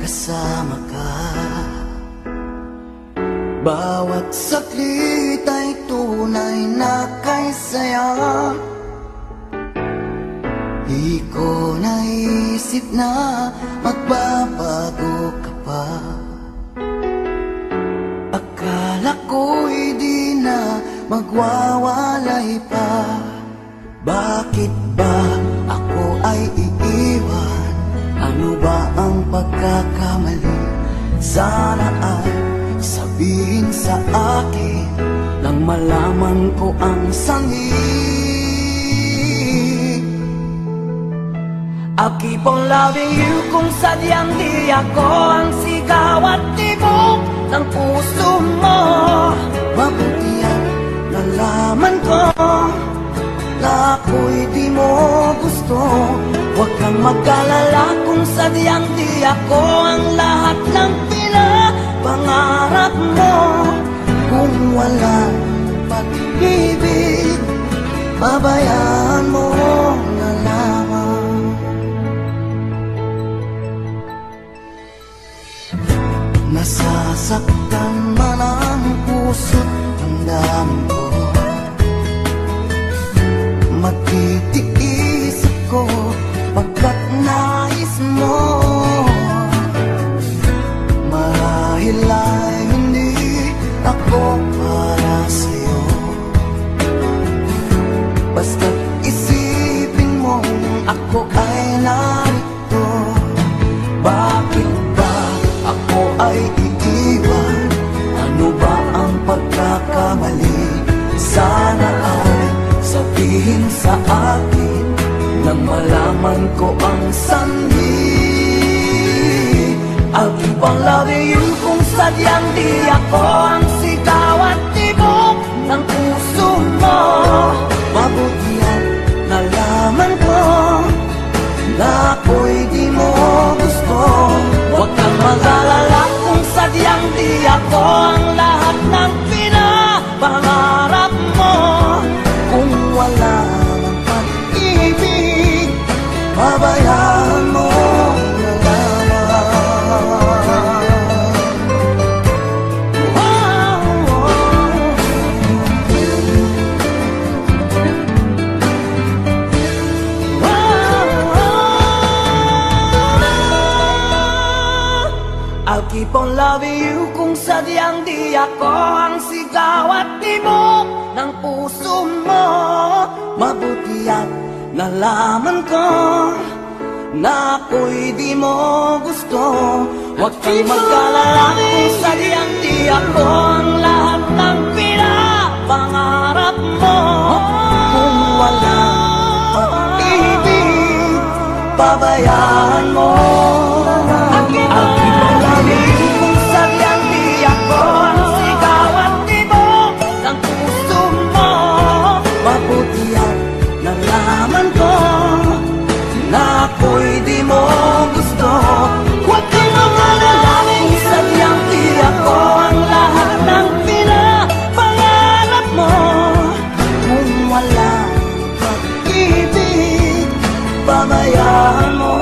kasama ka. Bawat saglit ay tunay na kay saya. Di ko naisip na magbabago ka pa. Akala ko'y di na magwawalay pa. Bakit ba ako ay iiwan? Ano ba ang pagkakamali? Sana ay sabihin sa akin nang malaman ko ang sanhi. I'll keep on loving you kung sadyang di ako ang sigaw at tibok ng puso mo. Mabuti ang nalaman ko na ako'y di mo gusto. Huwag kang mag-alala kung sadyang di ako ang lahat ng pinapangarap mo. Kung wala pag-ibig, babayaan mo na lamang. Nasasaktan man ang puso't damdamin ko. Magtitiis ako pagkat nais mo. Marahil ay hindi ako para sa'yo. Basta't isipin mo ako ay narito. Bakit ba ako ay iiwan? Ano ba ang pagkakamali? Sana ay sabihin sa akin nang malaman ko ang sanhi. I'll keep on loving you kung sadyang di ako ang sigaw at tibok ng puso mo. Mabuti ang nalaman ko na ako'y di mo gusto. Huwag kang mag-alala kung sadyang di ako ang lahat ng pinapangarap mo. Kung wala ng pag-ibig, babayaan mo na lamang. I'll keep on loving you kung sadyang di ako ang sigaw at tibok ng puso mo. Mabuti at nalaman ko na ako'y di mo gusto. Huwag kang mag-alala kung sadyang di ako ang lahat ng pinapangarap mo. Kung wala pag-ibig, babayaan mo. I'll keep on loving you kung sadyang di ako ang sigaw at tibok ng puso mo. Mabuti at nalaman ko na ako'y di mo gusto. Huwag kang mag-alala kung sadyang di ako ang lahat ng pinapangarap mo. Kung wala pag-ibig, babayaan mo.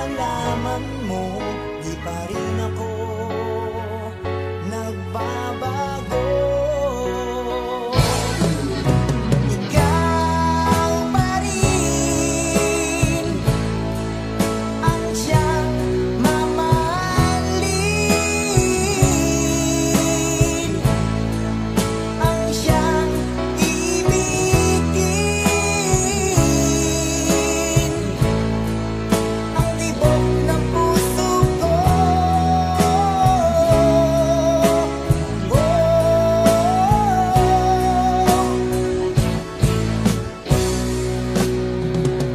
malaman mo, di pa rin ako nagbabago. Ikaw pa rin ang siyang mamahalin, ang siyang ibigin, ang tibok ng puso ko.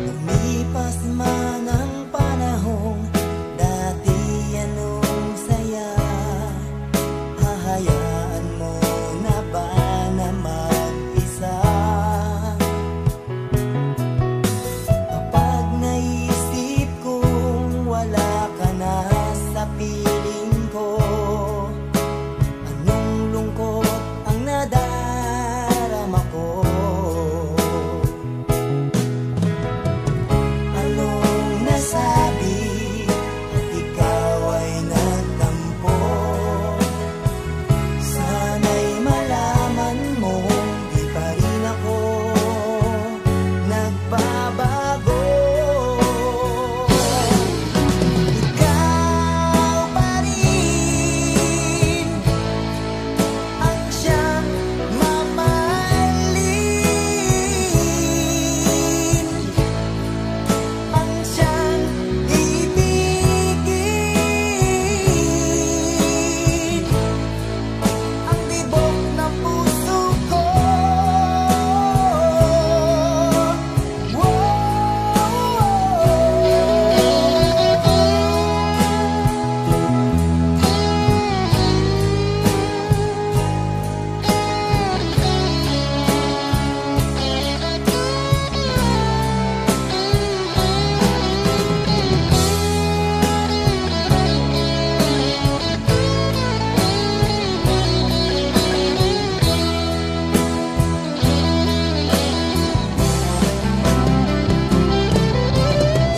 Lumipas man ang panahon, dati anong saya, hahayaan mo na ba na mag-isa? Kapag naisip kong wala ka na sa piling ko, anong lungkot ang nadarama ko? Anong nasabi at ikaw ay nagtampo? Sana'y malaman mo, di pa rin ako nagbabago. Ikaw pa rin ang siyang mamahalin, ang siyang ibigin, ang tibok ng puso ko.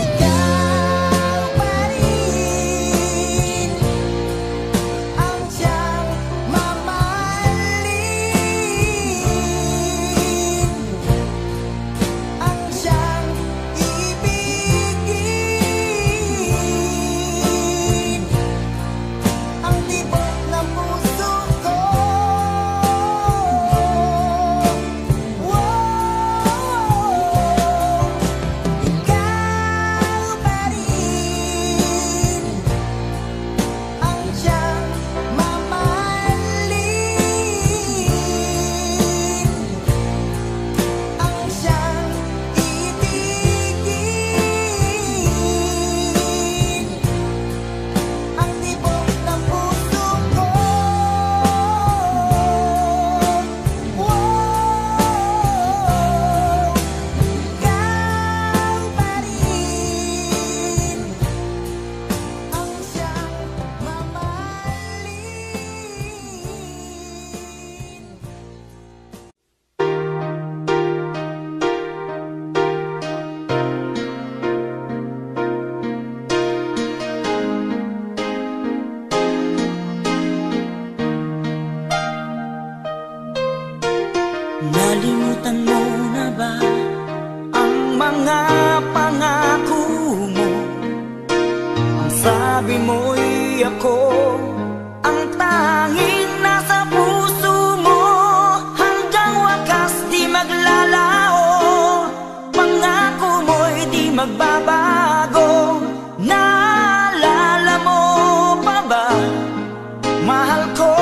Ikaw pa rin ang siyang mamahalin, ang siyang ibigin, ang tibok ng puso ko. Ikaw pa rin ang siyang mamahalin, ang siyang ibigin, ang tibok ng puso ko. Ikaw pa rin ang siyang Nalimutan mo na ba ang mga pangako mo? Ang sabi mo'y ako ang tanging nasa puso mo, hanggang wakas di maglalaho. Pangako mo'y di magbabago. Naalala mo pa ba, mahal ko?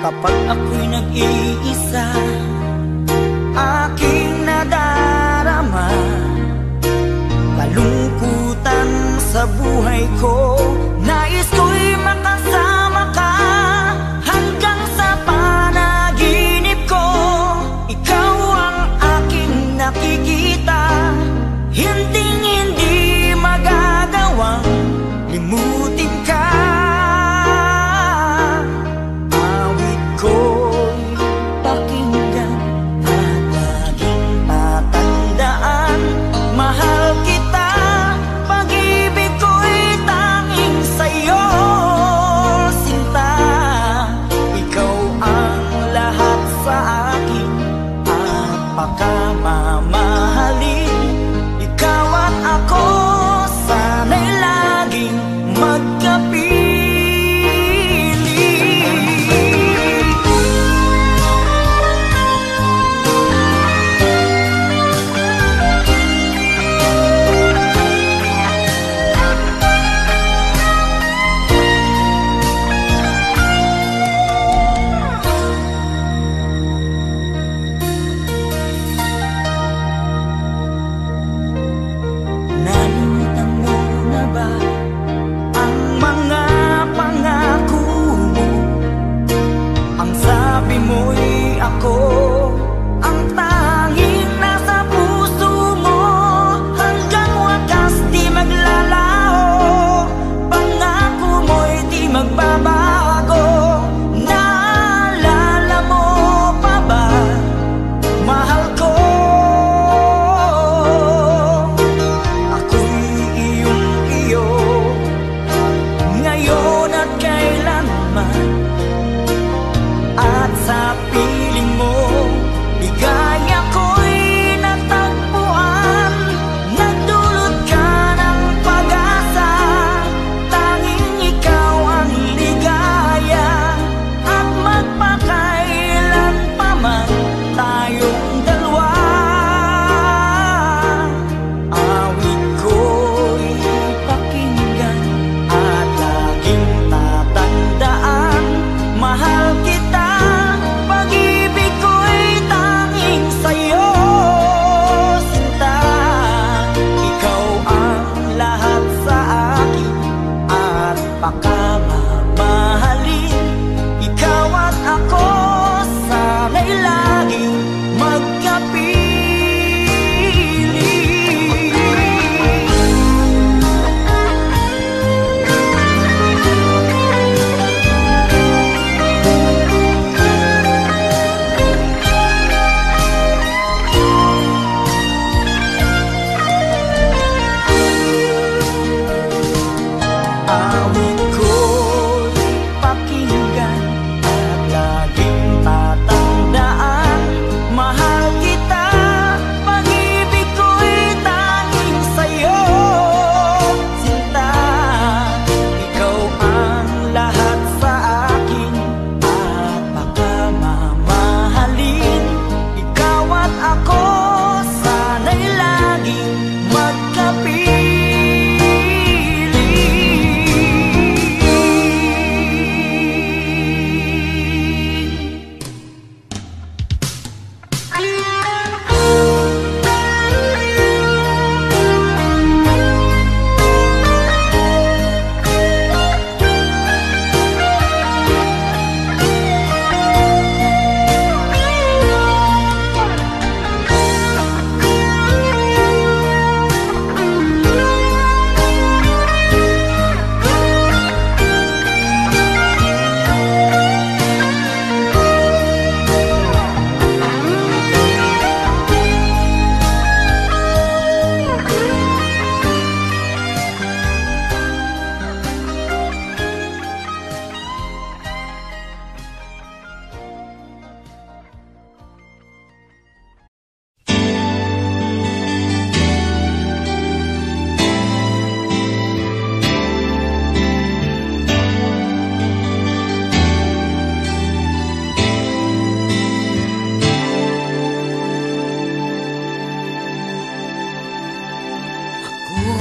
Kapag ako'y nag-iisa, aking nadarama kalungkutan sa buhay ko. Nais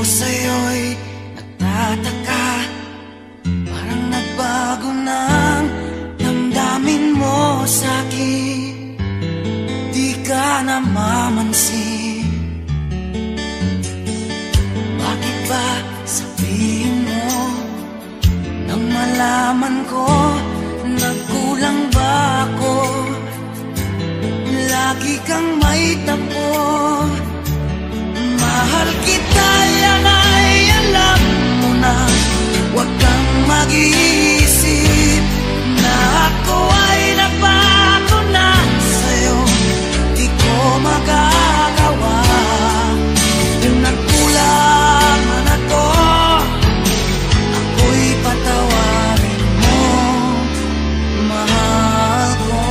sa'yo'y nagtataka, parang nagbago ng damdamin mo sa'kin. Di ka namamansin, bakit ba sabihin mo nang malaman ko nagkulang ba ako? Lagi kang may tapo, mahal kita, yan ay alam mo na. Huwag kang mag-iisip na ako ay nagbago na sa'yo. Di ko magagawa kung nagkulang man ako, ako'y patawarin mo, mahal ko.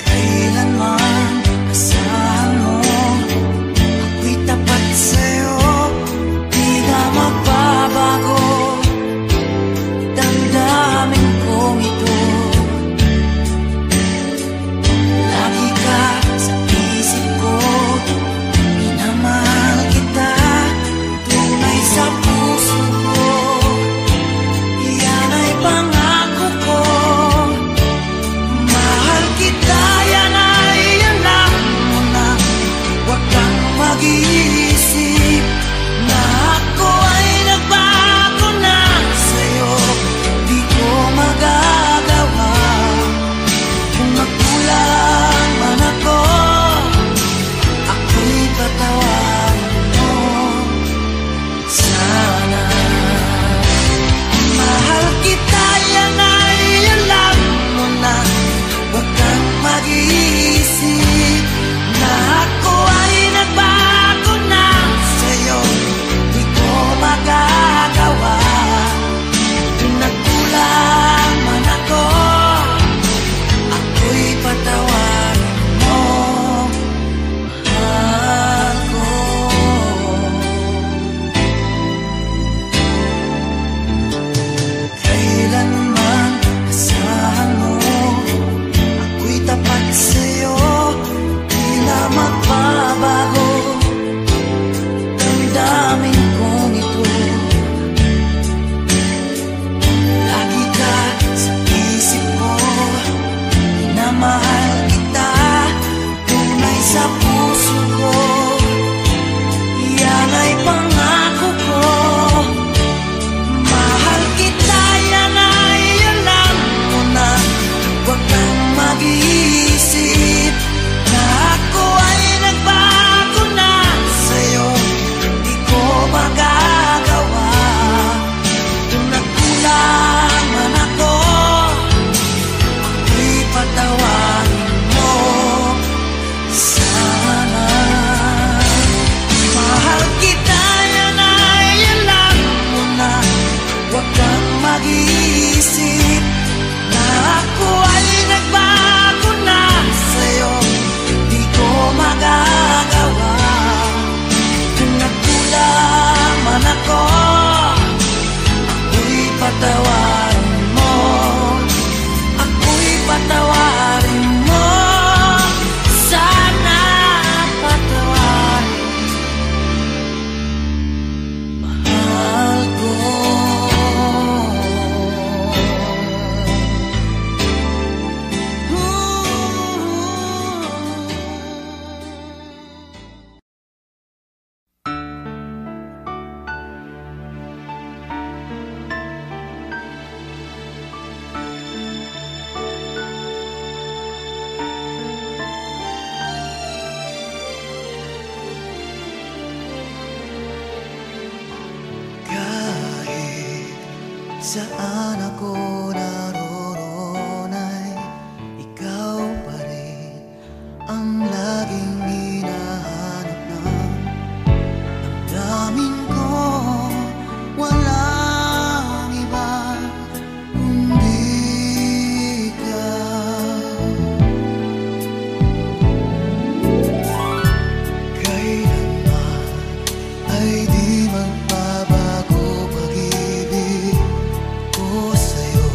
Kailanman asahan mo, ako'y tapat sa'yo, di na magbabago. Damdamin kong ito, lagi ka sa isip ko. Minamahal kita, tunay sa puso ko. Yan ay pangako ko. Mahal kita, yan ay alam mo na. Huwag kang mag-iisip na ako ay nagbago na sa'yo. Di ko magagawa kung nagkulang man ako, ako'y patawarin mo sana. Mahal kita, yan ay alam mo na. Huwag kang mag-iisip na ako ay nagbago na sa'yo. Di ko magagawa kung nagkulang man ako, ako'y patawarin mo, mahal ko. Kailanman asahan mo, ako'y tapat sa'yo, di na magbabago. Damdamin kong ito, lagi ka sa isip ko. Minamahal kita, tunay sa puso ko. Yan ay pangako ko. Mahal kita, yan ay alam mo na. Huwag kang mag-iisip na ako ay nagbago na sa'yo. Di ko magagawa kung nagkulang man ako, ako'y patawarin mo sana. Mahal kita, yan ay alam mo na. Huwag kang mag-iisip na ako ay nagbago na sa'yo. Di ko magagawa kung nagkulang man ako, ako'y patawarin mo, ako'y patawarin mo sana. Patawarin, mahal ko. Kahit saan ako naroon ay ikaw pa rin ang laging hinahanap ng damdamin ko. Walang iba kundi ikaw. Kailanman ay di magbabago pag-ibig ko sa'yo.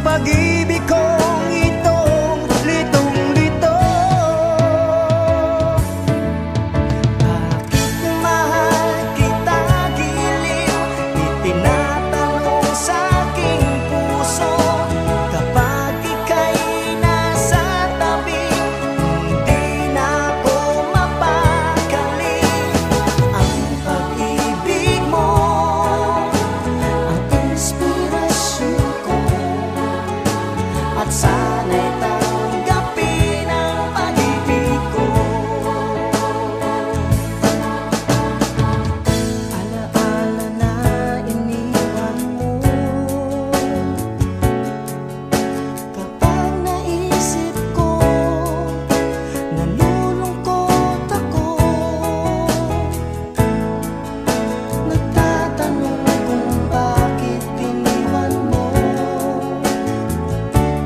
pag-ibig kong itong litong-lito. Bakit mahal kita giliw? Itinatanong sa aking puso. Kapag ika'y nasa tabi, hindi na ako mapakali. Ang pag-ibig mo ang inspirasyon ko, at sana'y tanggapin ang pag-ibig ko. Alaala na iniwan mo, kapag naisip ko, nalulungkot ako. Nagtatanong kung bakit iniwan mo,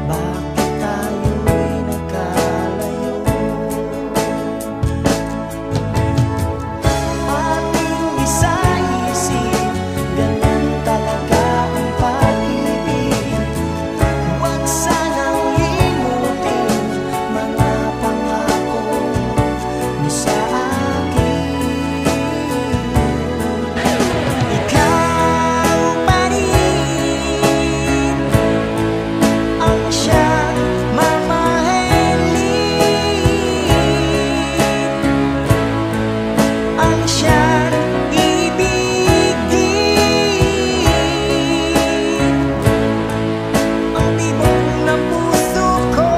bakit tayo'y nagkalayo. Ating isa-isip, ganyan talaga ang pag-ibig. Huwag sanang limutin mga pangako mo sa akin. Ikaw pa rin ang siyang mamahalin, ang siyang ibigin, ang tibok ng puso ko.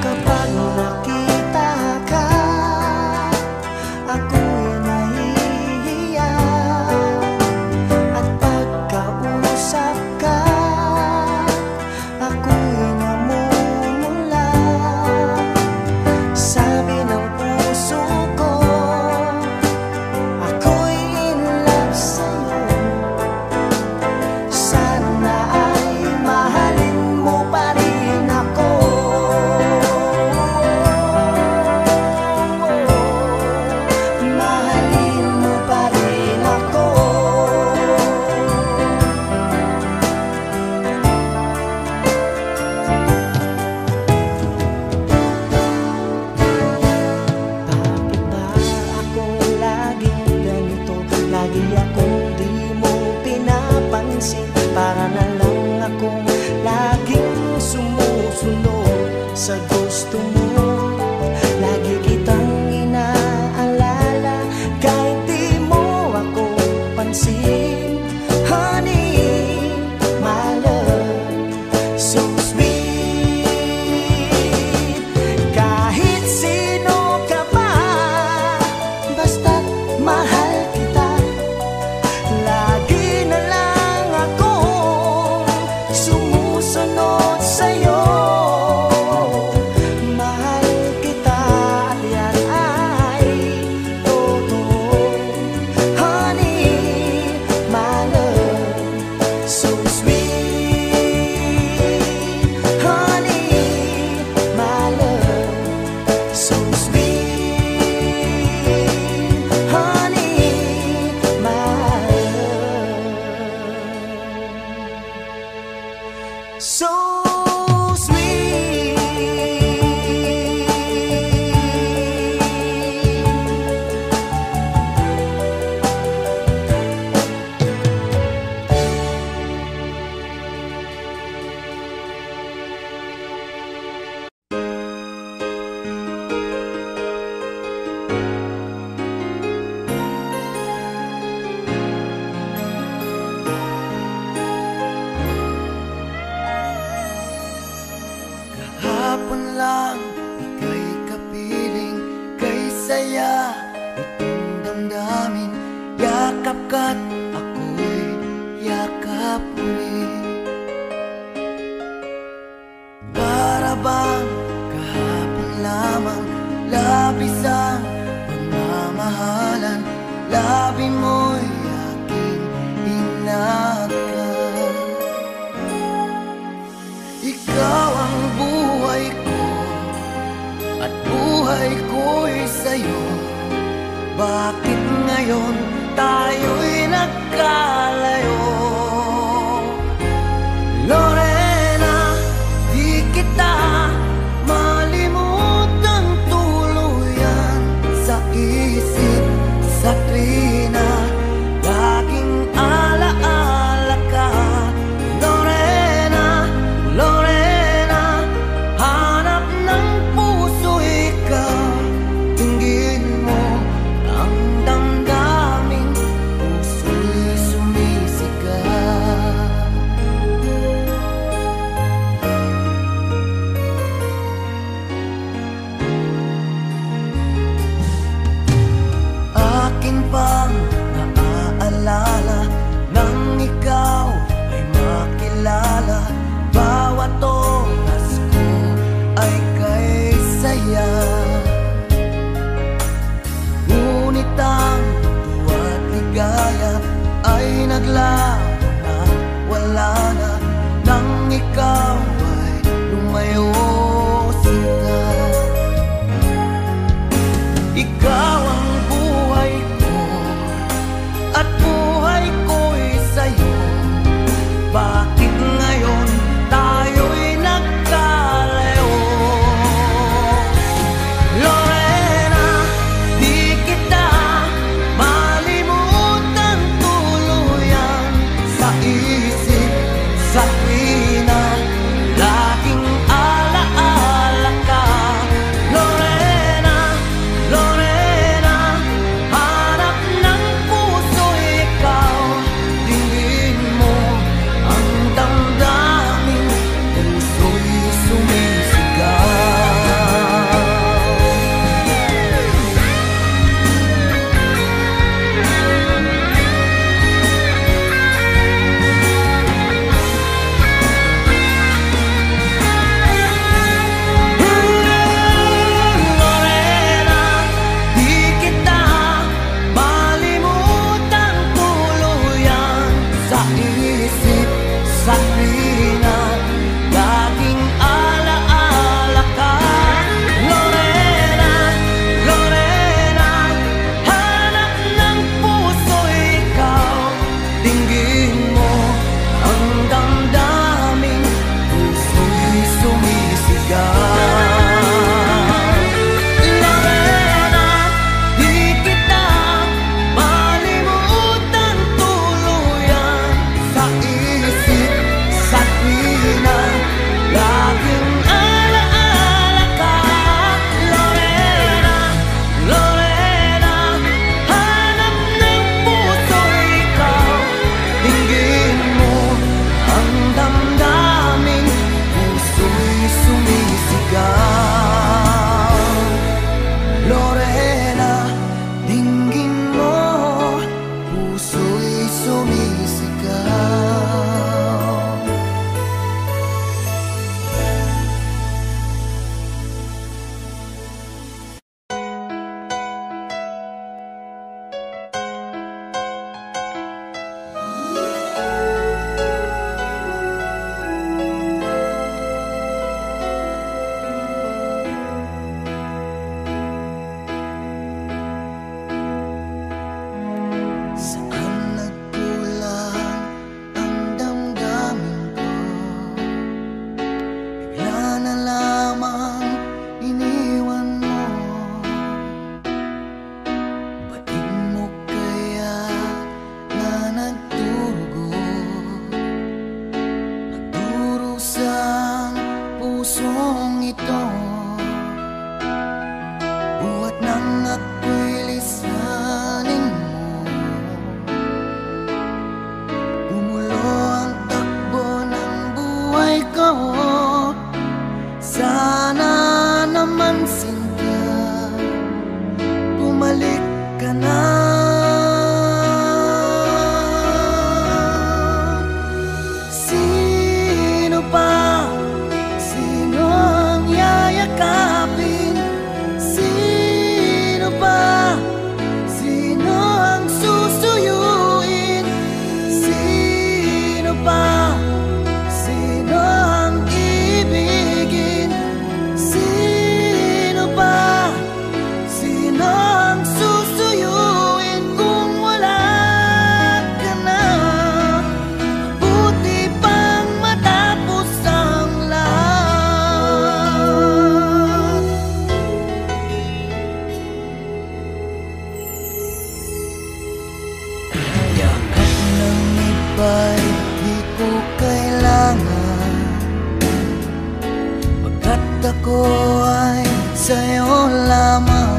Kapag nakita ka, ako'y nahihiya. At pagkausap ka, ako'y namumula. Sabi ng puso ko, ako'y in love sa'yo. Sana ay mahalin mo pa rin ako. Mahalin mo pa rin ako. Bakit ba ako laging ganito? Lagi akong di mo pinapansin. Para na lang akong laging sumusunod sa gusto mo. Lagi kitang inaalala kahit di mo ako pansin. Honey, my love, so sweet. Kahit sino ka pa, basta't mahal kita. Lagi na lang akong sumusunod sa'yo. Mahal kita at yan ay totoo. Honey, my love, so sweet. Honey, my love, so sweet. Honey, my love, so sweet. Kahapon lang ika'y kapiling, kay saya itong damdamin. Yakap ka't ako'y yakap muli. Para bang kahapon lamang, labis ang pagmamahalan. Labi mo'y aking inakal. Ikaw ang buhay ko at buhay buhay ko'y sa'yo. Bakit ngayon tayo'y nagkalayo? Lorena, di kita malimutan tuluyan sa isip, sa trina, laging alaala ka. Lorena, Lorena, hanap ng puso ikaw. Tingin mo ang damdamin, puso'y sumisigaw. Akin pang naaalala nang ikaw ay makilala. Bawat oras ko ay kay saya. Ngunit ang tuwa't ligaya ay naglaho na, wala na nang ikaw ay lumayo sinta. Ikaw ang buhay ko at buhay ko'y sa'yo. Bakit ngayon tayo'y nagkalayo? Lorena, di kita malimutan tuluyan sa isip, sa tuwina, laging alaala ka. Lorena, Lorena, hanap ng puso ikaw. Tingin mo ang damdamin, puso'y sumisigaw. Lorena, di kita malimutan tuluyan sa isip, sa tuwina, laging alaala ka. Lorena, Lorena, hanap ng puso ikaw. Tingin mo ang damdamin, puso'y sumisigaw. Lorena, di kita malimutan tuluyan sa isip, sa tuwina, laging alaala ka. Lorena, Lorena, hanap ng puso ikaw. Tingin mo ang damdamin, puso'y sumisigaw. Lorena, tingin mo, puso'y sumisigaw. Saan nagkulang ang damdamin ko? Bigla na lamang iniwan mo. Ba't mo kaya na nagdurugo sa pusong ito? Buhat nang ako'y lisanin mo, gumulo ang takbo ng buhay ko. Sana naman sinta, bumalik ka na. Sino pa? Sino ang yayakan? At ako ay sa'yo lamang.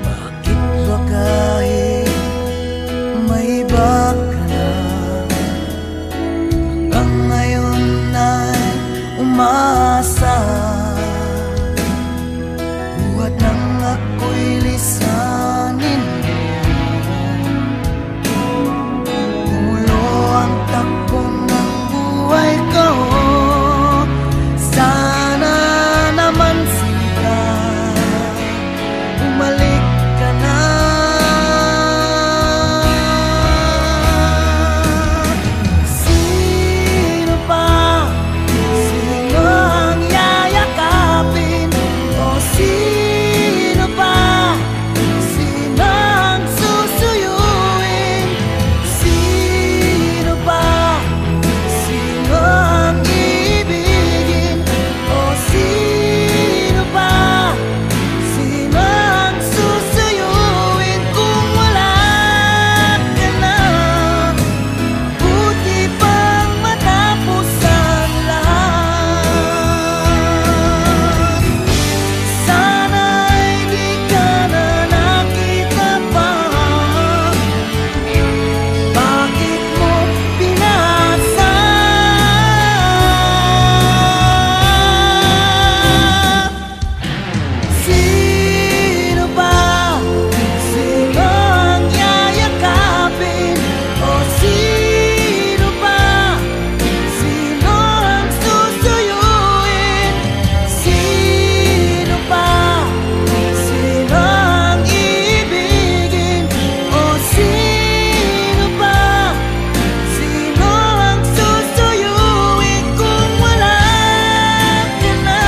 Bakit ba kahit may iba ka na, hanggang ngayon ay umaasa? Buhat nang ako'y lisanin mo, tumulo ang takbo ng buhay ko. Sana naman sila bumalik ka na. Sino pa? Sino ang yayakapin? O sino pa? Sino ang susuyuin? Sino pa? Sino ang ibigin? O sino pa? Sino ang susuyuin kung wala ka na? Buti pang matapos ang lahat. Sana'y di ka na nakita pa. Bakit mo pinasa? Sino ba? Sino ang yayakapin? O sino pa? Sino ang susuyuin? Sino pa? Sino ang ibigin? O sino pa? Sino ang susuyuin kung wala ka na?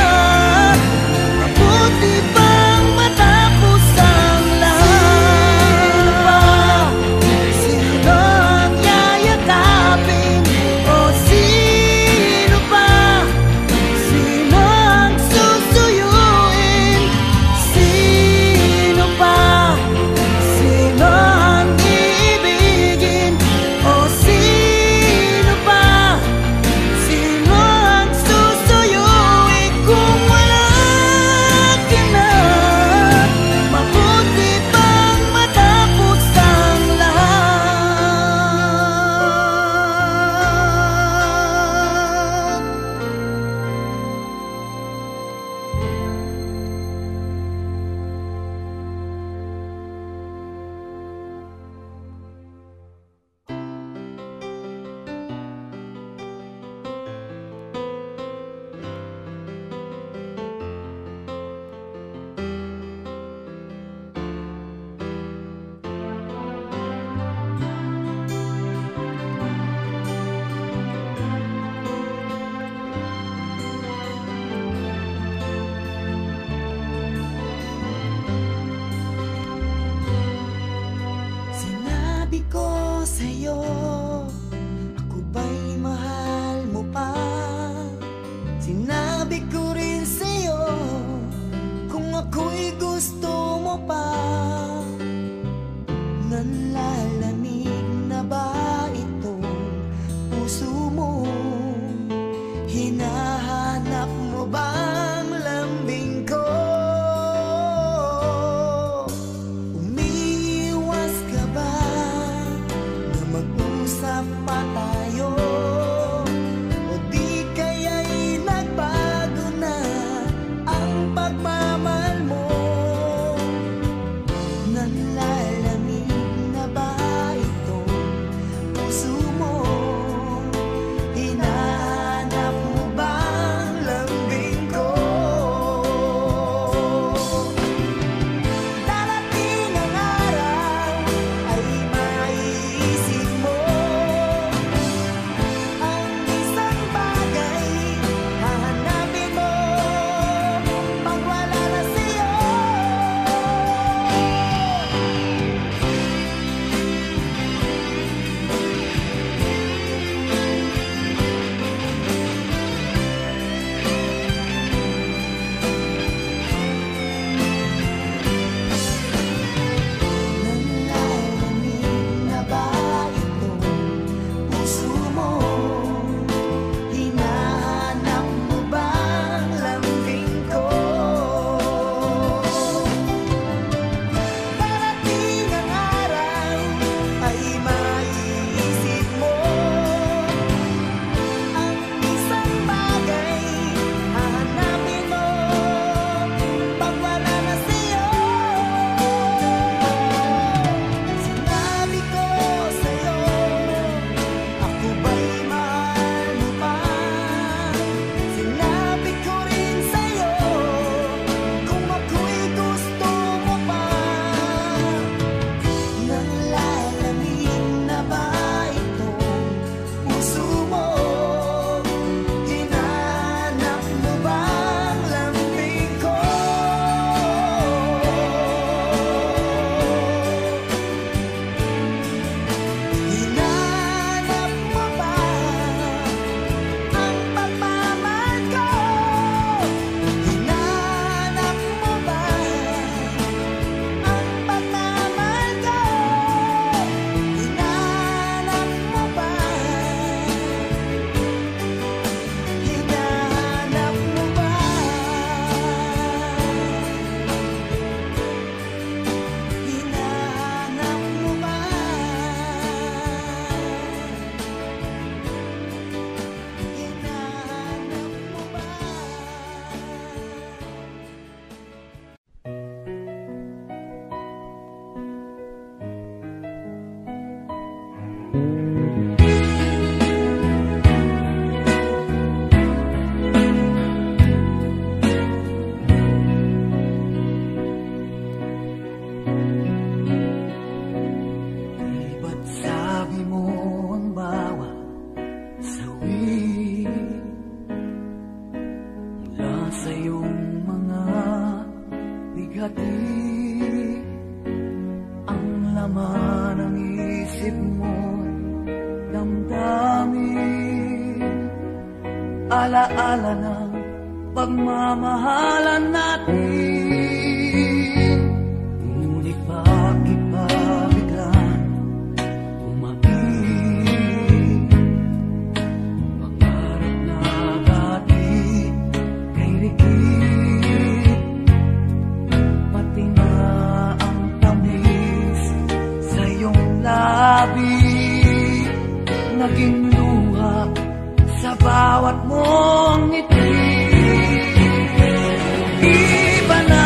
Mabuti pang matapos ang lahat. Sino ang yayakapin? O sino pa? Sino ang susuyuin? Sino pa? Sino ang ibigin? O sino pa? Sino ang susuyuin kung wala ka na? Mabuti pang matapos ang lahat. Sinabi ko sa'yo, ako ba'y mahal mo pa? Sinabi ko rin sa'yo, kung ako'y gusto mo pa. Nanlalamig na ba itong puso mo? Hinahanap mo bang lambing ko? Umiiwas ka ba na mag-usap pa tayo? O di kaya'y nagbago na ang pagmamahal mo? Nanlalamig na ba itong puso mo? Hinahanap mo bang lambing ko? sa iyong mga bigati, ang laman ng isip mo'y damdamin, alaala ng pagmamahalan natin. Ngunit bakit ba biglang umaib? Pangarap na dati kay Rikit, pati na ang tamis sa iyong labi, naging luha sa bawat mong ngiti. Iba na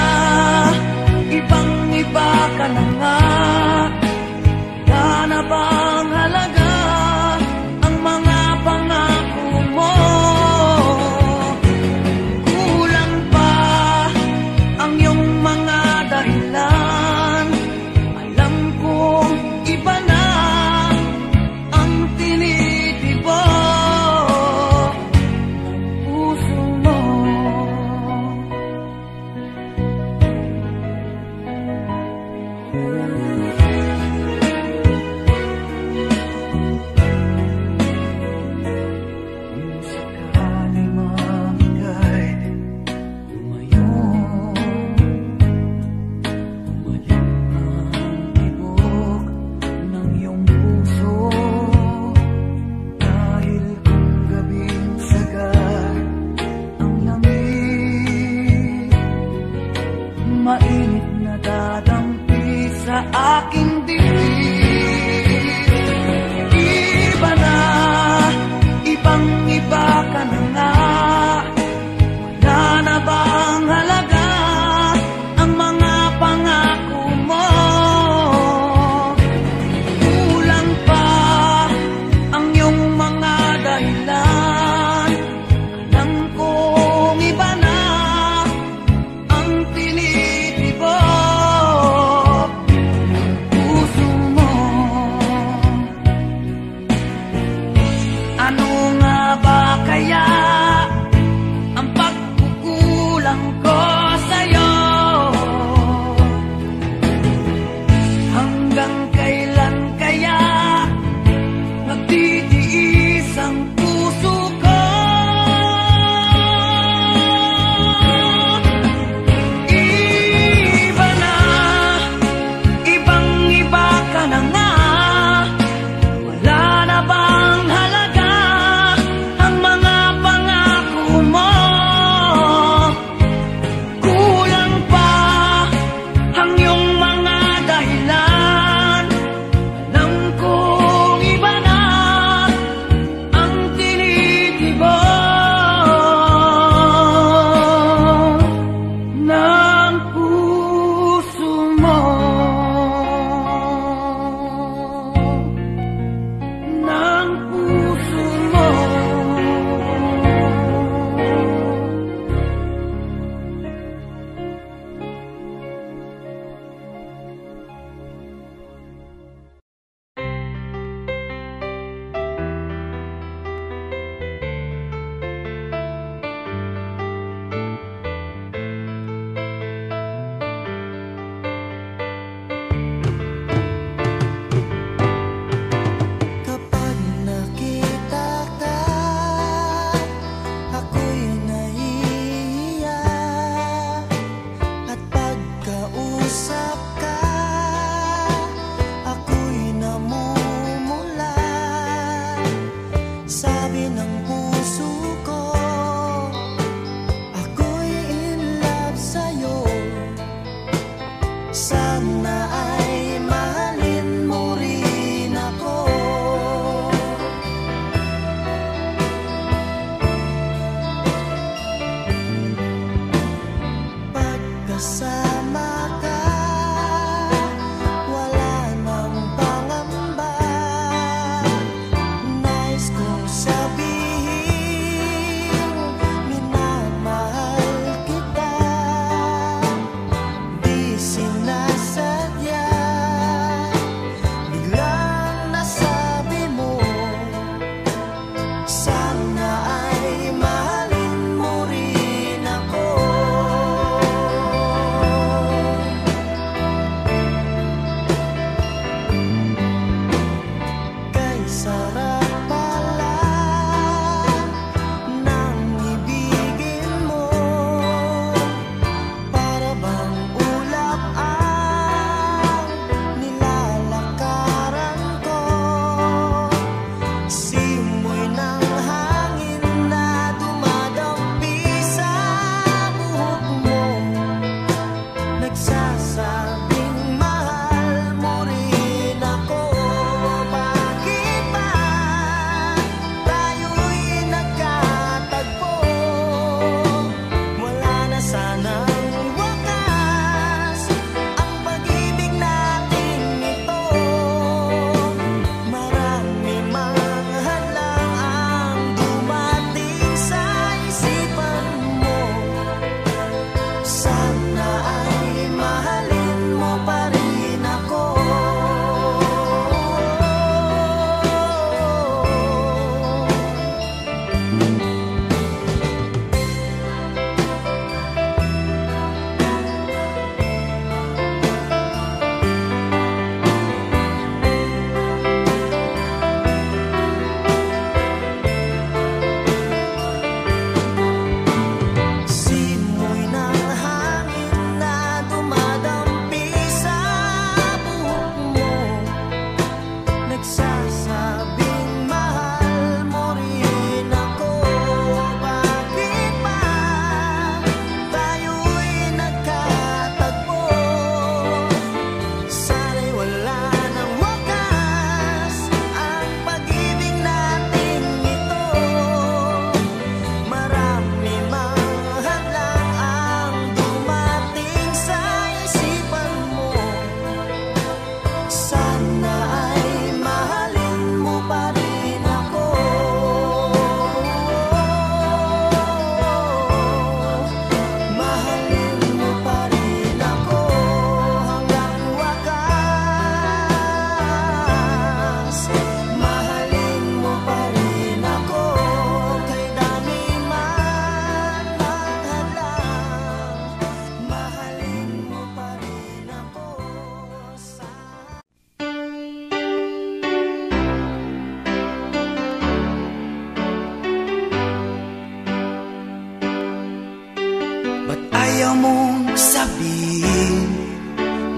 Ayaw mong sabihin,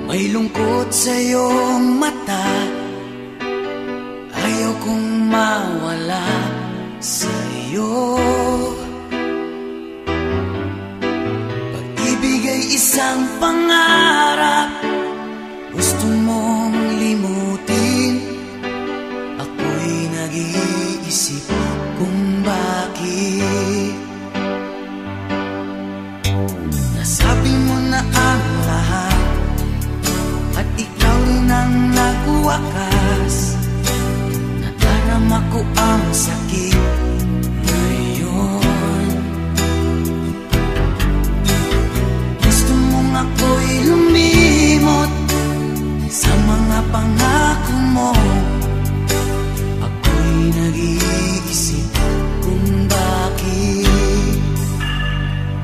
may lungkot sa iyong mata. Ayaw kong mawala sa iyo. Pag-ibig ay isang pangarap, gusto mong limutin. Ako'y nag-iisip kung bakit. Nasabi mo na ang lahat at ikaw rin ang nagwakas. Nadarama ko ang sakit ngayon. Gusto mong ako'y lumimot sa mga pangako mo. Ako'y nag-iisip kung bakit.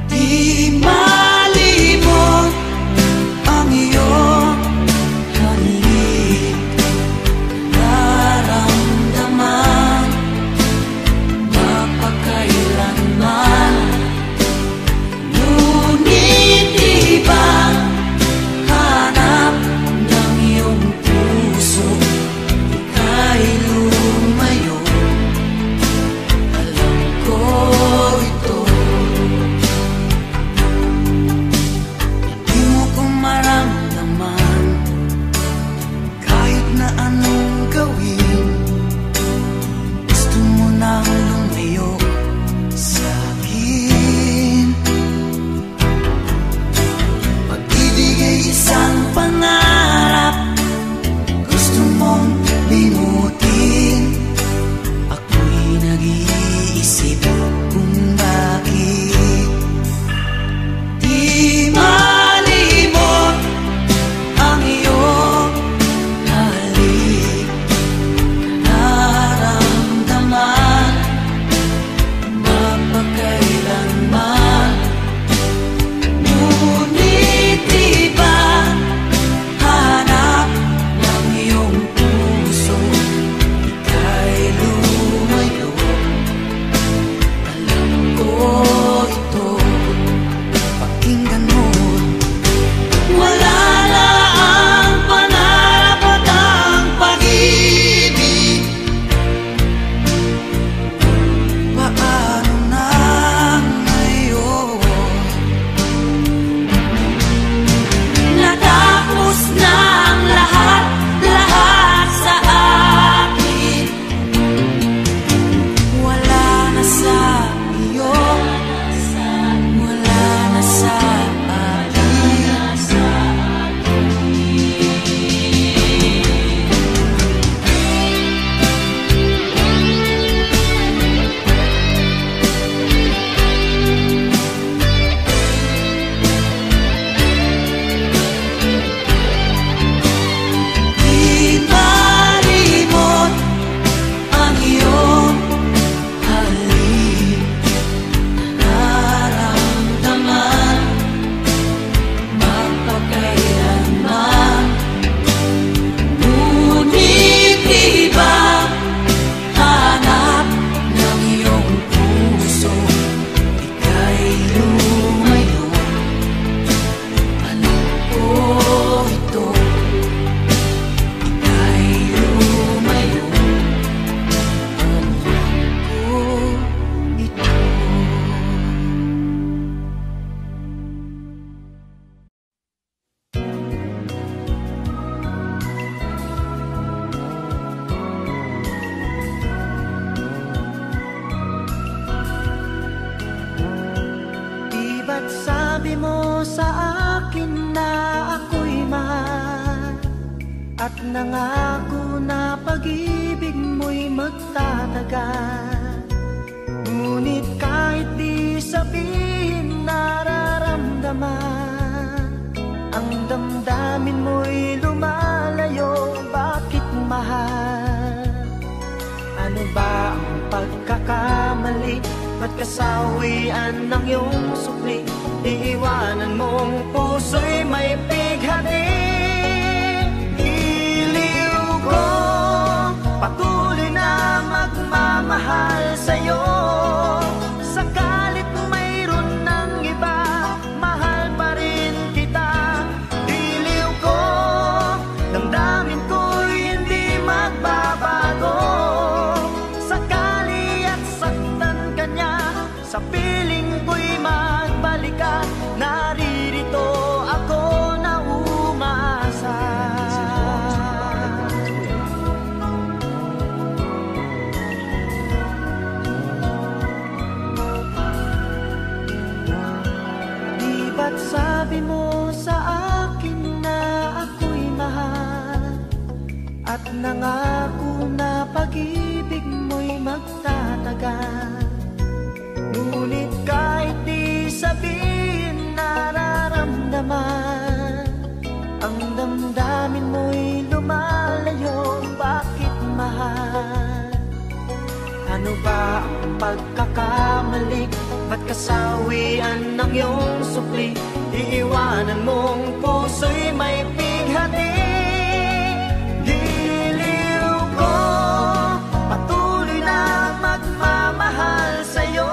Di malimot ang iyong halik, nararamdaman mapakailanman. Ngunit di ba hanap ng iyong puso, ika'y lumayo. Alam ko ito. Hindi mo ko maramdaman kahit na anong gawin. Gusto mo nang lumayo sa akin. Pag-ibig ay isang pangarap, gusto mong limutin. Ako'y nag-iisip kung bakit. Di malimot ang iyong halik, nararamdaman mapakailanman. Ngunit di ba hanap ng iyong puso, ika'y lumayo. Alam ko ito. Pakinggan mo, wala na ang pangarap at ang pag-ibig. Paano na ngayon? Natapos na ang lahat, lahat sa akin. Wala na sa iyo, wala na sa di malimot ang iyong halik, nararamdaman mapakailanman. Ngunit di ba hanap ng iyong puso, ika'y lumayo. Alam ko ito. Ika'y lumayo. Alam ko ito. Di ba't sabi mo sa akin na ako'y mahal, at nangako na pag-ibig mo'y magtatagal? Ngunit kahit di sabihin nararamdaman, ang damdamin mo'y lumalayo. Bakit mahal? Ano ba ang pagkakamali? Ba't kasawian ng iyong sukli? Iiwanan mong puso'y may pighati. Iliw ko, patuloy na magmamahal sa'yo. Sakalit mayroon ng iba, mahal Sinabi mo sa akin na ako'y mahal, at nangako na pag-ibig mo'y magtatagal. Ngunit kahit di sabihin nararamdaman, ang damdamin mo'y lumalayo. Bakit mahal? Ano ba ang pagkakamali? Ba't kasawian ng iyong supli? Iiwanan mong puso'y may pighati. Giliw ko, patuloy na magmamahal sa'yo.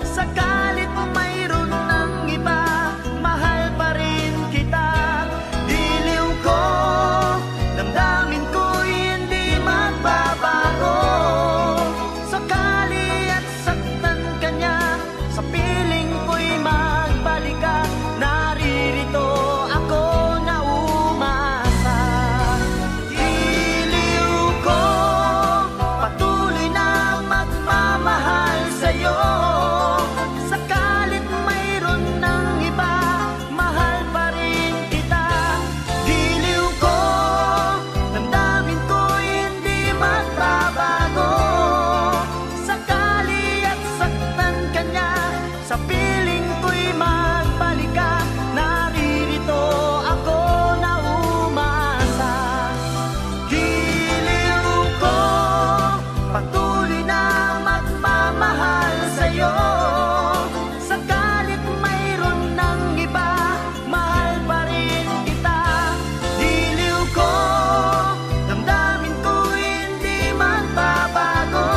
Sakalit mayroon ng iba, mahal pa rin kita. Giliw ko, damdamin ko'y hindi magbabago. Sakali at saktan ka niya, sa piling ko'y magbalik ka. Naririto ako na umasa. Giliw ko, patuloy na magmamahal sa'yo. Sakalit mayroon ng iba, mahal pa rin kita. Giliw ko, damdamin ko'y hindi magbabago. Sakali at saktan ka niya, sa piling ko'y magbalik ka. Naririto ako na umasa. Giliw ko, patuloy na magmamahal sa'yo. Sakalit mayroon ng iba, mahal pa rin kita. Giliw ko, damdamin ko'y hindi magbabago.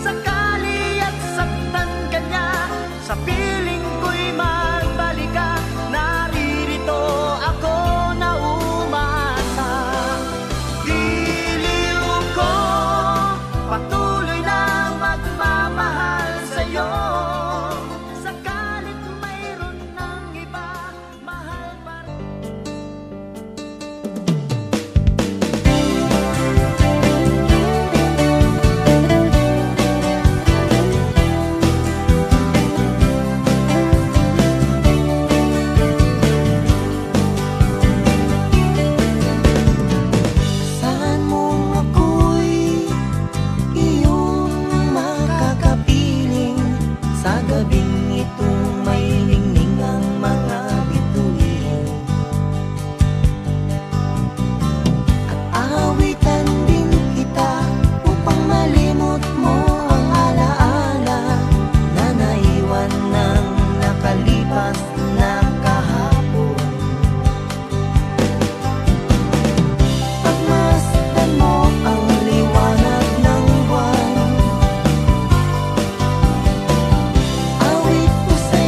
Sakali at saktan ka niya, sa piling ko'y magbalik ka. Naririto ako na umasa. Giliw ko, patuloy na magmamahal sa'yo. Sakalit mayroon ng iba, mahal pa rin. Saan mo ako'y iyong makakapiling? Sa gabing itong may ningning ang mga bituin, at aawitan din kita upang malimot mo ang alaala na naiwan ng nakalipas na kahapon. Pagmasdan mo ang liwanag ng buwan, awit ko sa'yo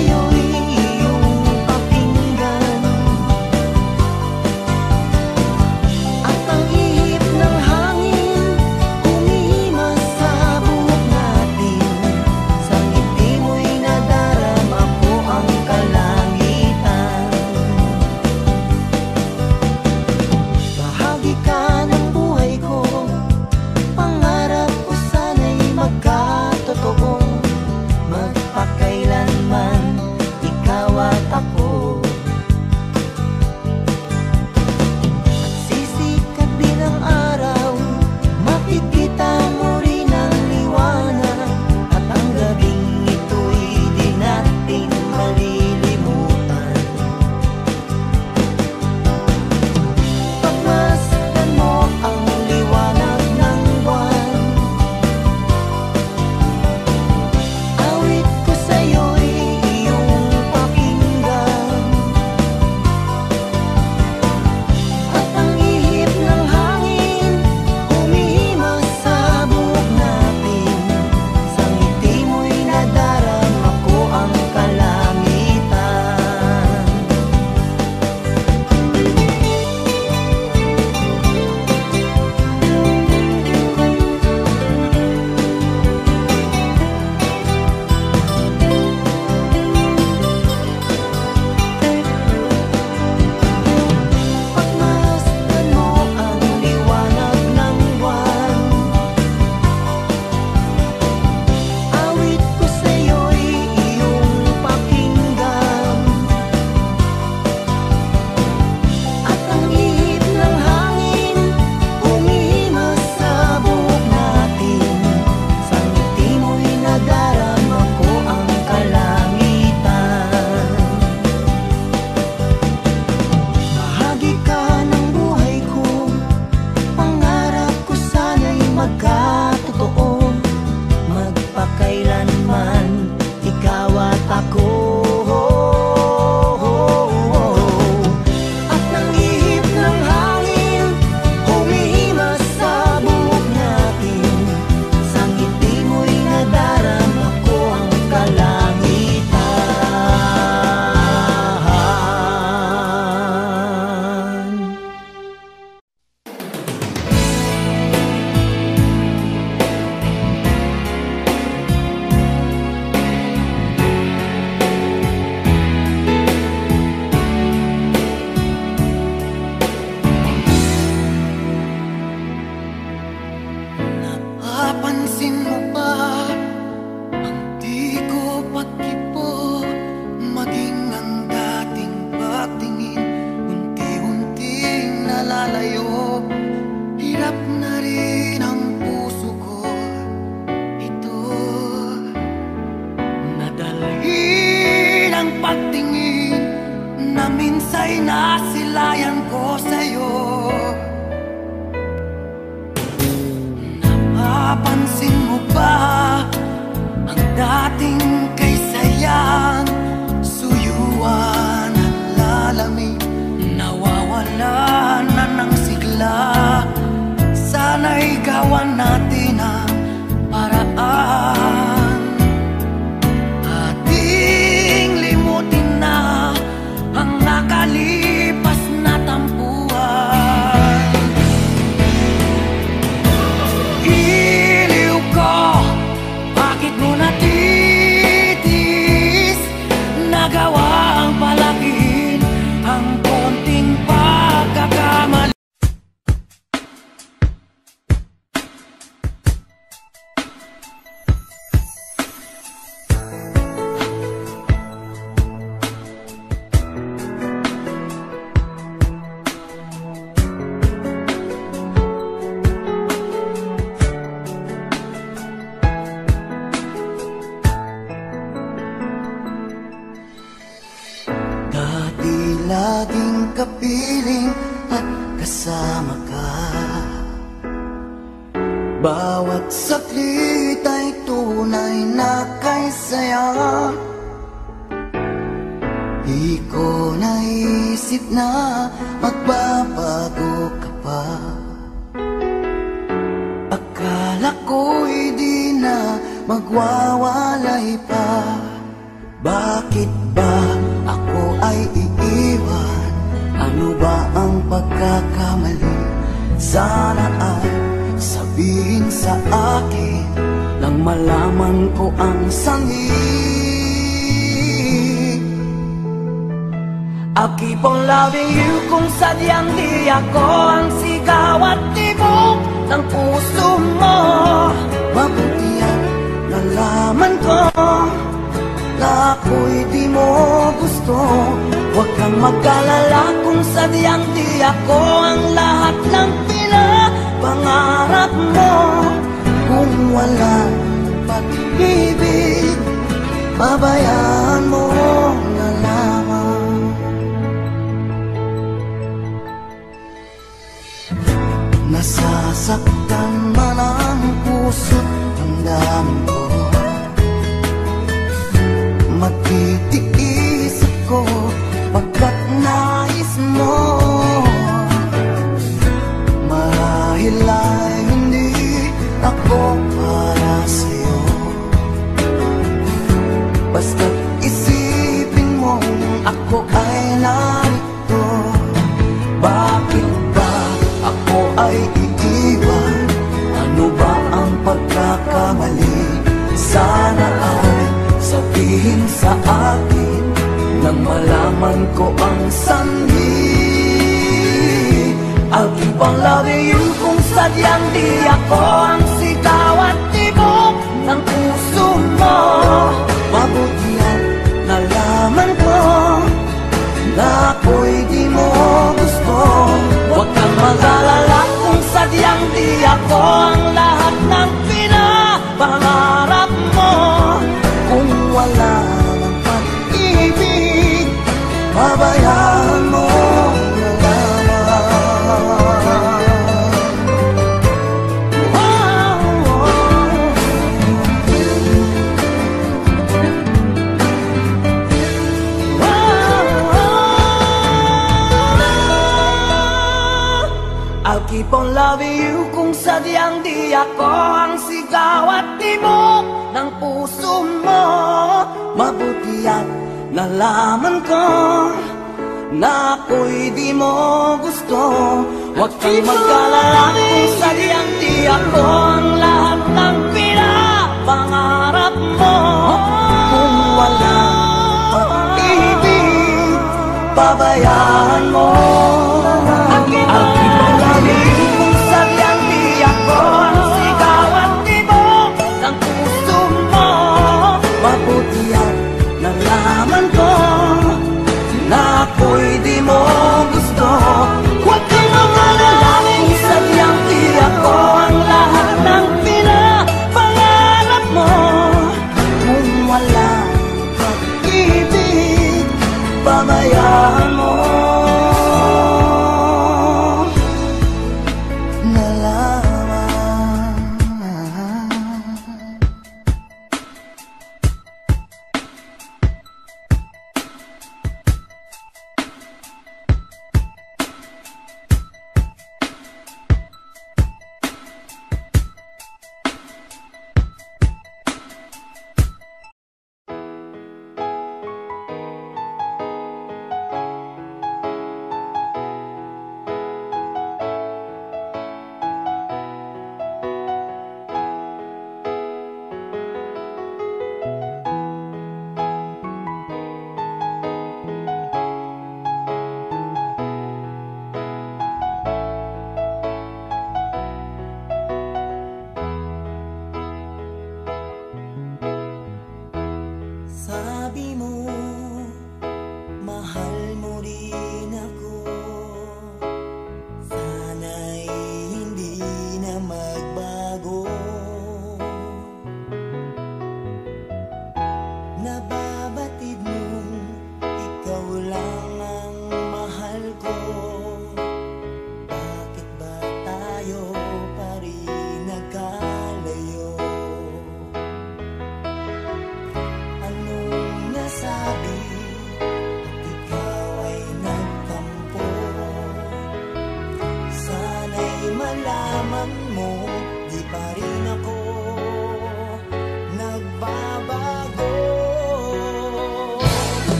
ang pagtingin na minsa'y nasilayan ko sa'yo. Napapansin mo ba ang dating kay sayang suyuan at lalamig? Nawawala na ng sigla. Sana'y gawan natin ang paraan. Ating limutin na ang nakalipas na tampuhan. Iliw ko, bakit mo natitis? Nagawa ang palakihin ang konting pagkakamali. Laging kapiling at kasama ka. Bawat saklit ay tunay na kay saya. Di ko naisip na magbabago ka pa. Akala ko'y di na magwawalay pa. Bakit ba ako ay iiwan? Ano ba ang pagkakamali? Sana ay sabihin sa akin nang malaman ko ang sanhi. I'll keep on loving you kung sadyang di ako ang sigaw at tibok ng puso mo. Mabuti ang nalaman ko na ako'y di mo gusto. Huwag kang mag-alala kung sadyang di ako ang lahat ng pinapangarap mo. Kung wala pag-ibig, pabayaan mo na lamang. Nasasaktan man ang puso't damdamin ko. Magtitiis ako pagkat nais mo. Marahil ay hindi ako para sa'yo. Basta't isipin mo ako ay narito. Bakit ba ako ay iiwan? Ano ba ang pagkakamali? Sana ay sabihin sa akin nang malaman ko ang sanhi. I'll keep on loving you kung sadyang di ako ang sigaw at tibok ng puso mo. Mabuti ang nalaman ko na ako'y di mo gusto. Huwag kang mag-alala kung sadyang di ako ang lahat ng pinapangarap mo. Kung wala ng pag-ibig, pabayaan mo na lamang. I'll keep on loving you kung sadyang di ako ang sigaw at tibok ng puso mo. Mabuti at nalaman ko na ako'y di mo gusto. Huwag kang mag-alala kung sadyang di ako ang lahat ng pinapangarap mo. Kung wala pag-ibig, pabayaan mo. I'll keep on loving you kung sadyang di ako ang sigaw at tibok ng puso mo. Mabuti at nalaman ko na ako'y di mo gusto. Huwag kang mag-alala kung sadyang di ako ang lahat ng pinapangarap mo. Kung wala pag-ibig, pabayaan mo na lamang.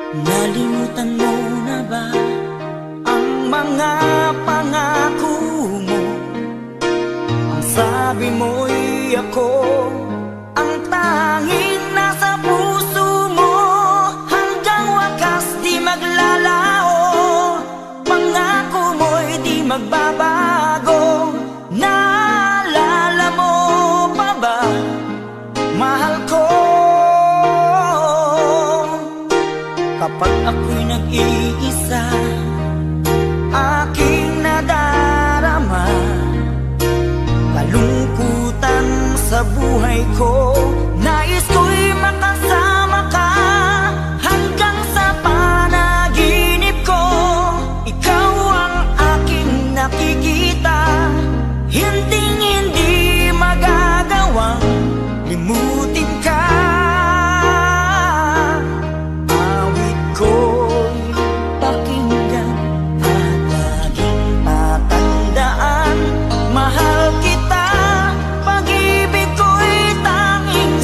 Nalimutan mo na ba ang mga pangako mo? Ang sabi mo'y ako ang tanging nasa puso mo. Hanggang wakas di maglalao, pangako mo'y di magbabago. Naalala mo pa ba, mahal ko? Kapag ako'y nag-iisa, aking nadarama kalungkutan sa buhay ko. Nais ko'y makasama ka hanggang sa panaginip ko. Ikaw ang aking nakikita, hinding-hindi magagawang limutin ka. Awit ko'y pakinggan at laging tatandaan, mahal kita, pag-ibig ko'y tanging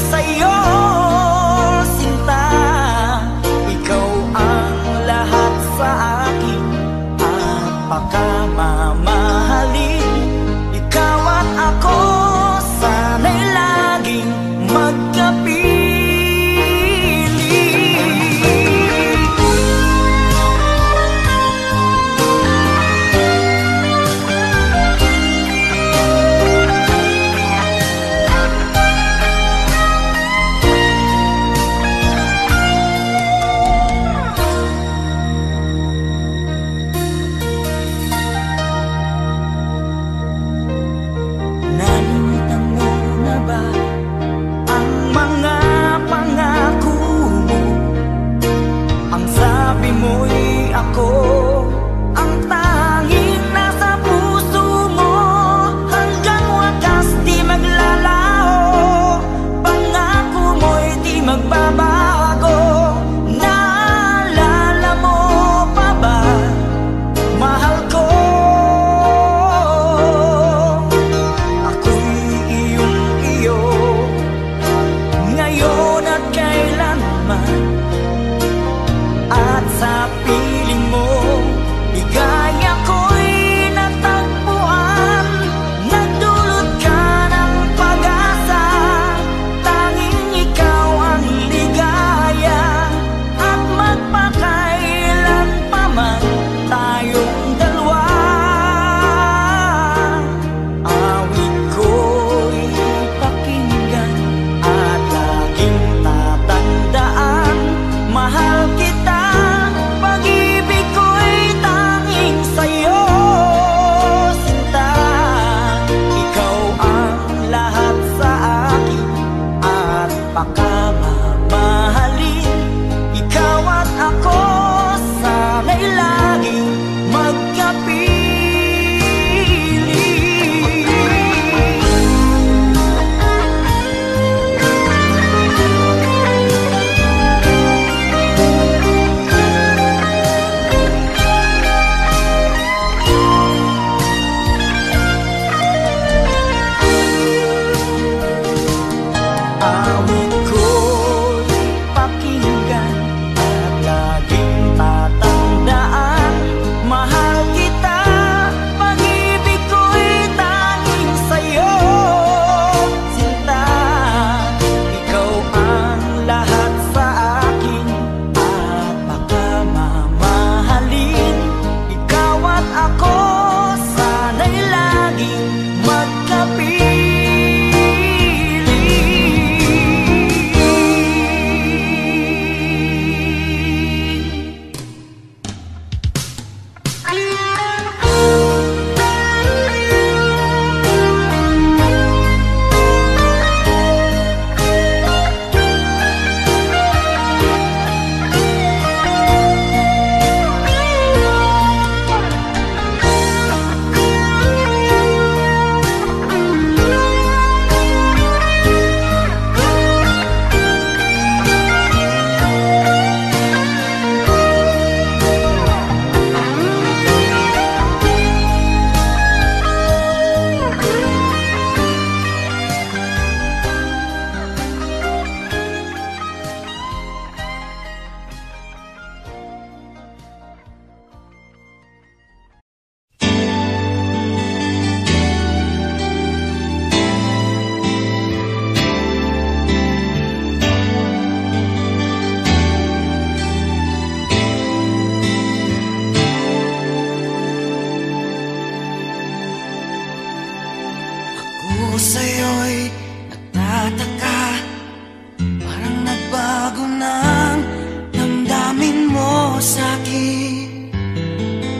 sa'kin,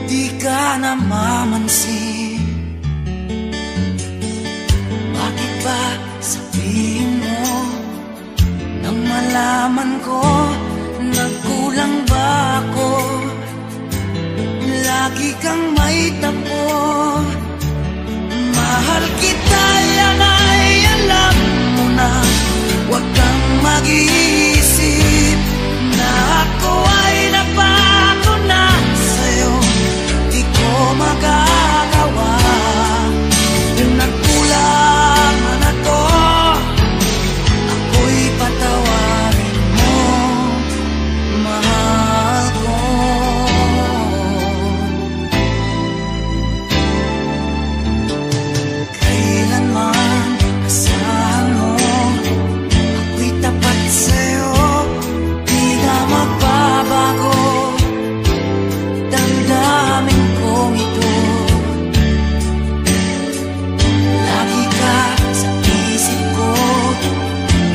di ka namamansin. Bakit ba sabihin mo nang malaman ko nagkulang ba ako? Lagi kang may tapo. Mahal kita, yan ay alam mo na. Huwag kang mag-iisip na ako ay napako na sa'yo. Di ko magagawa. Yung nagkulang man ako, ako'y patawarin mo, mahal ko. Kailanman asahan mo, ako'y tapat sa'yo, di na magbabago. Damdamin kong ito, lagi ka sa isip ko.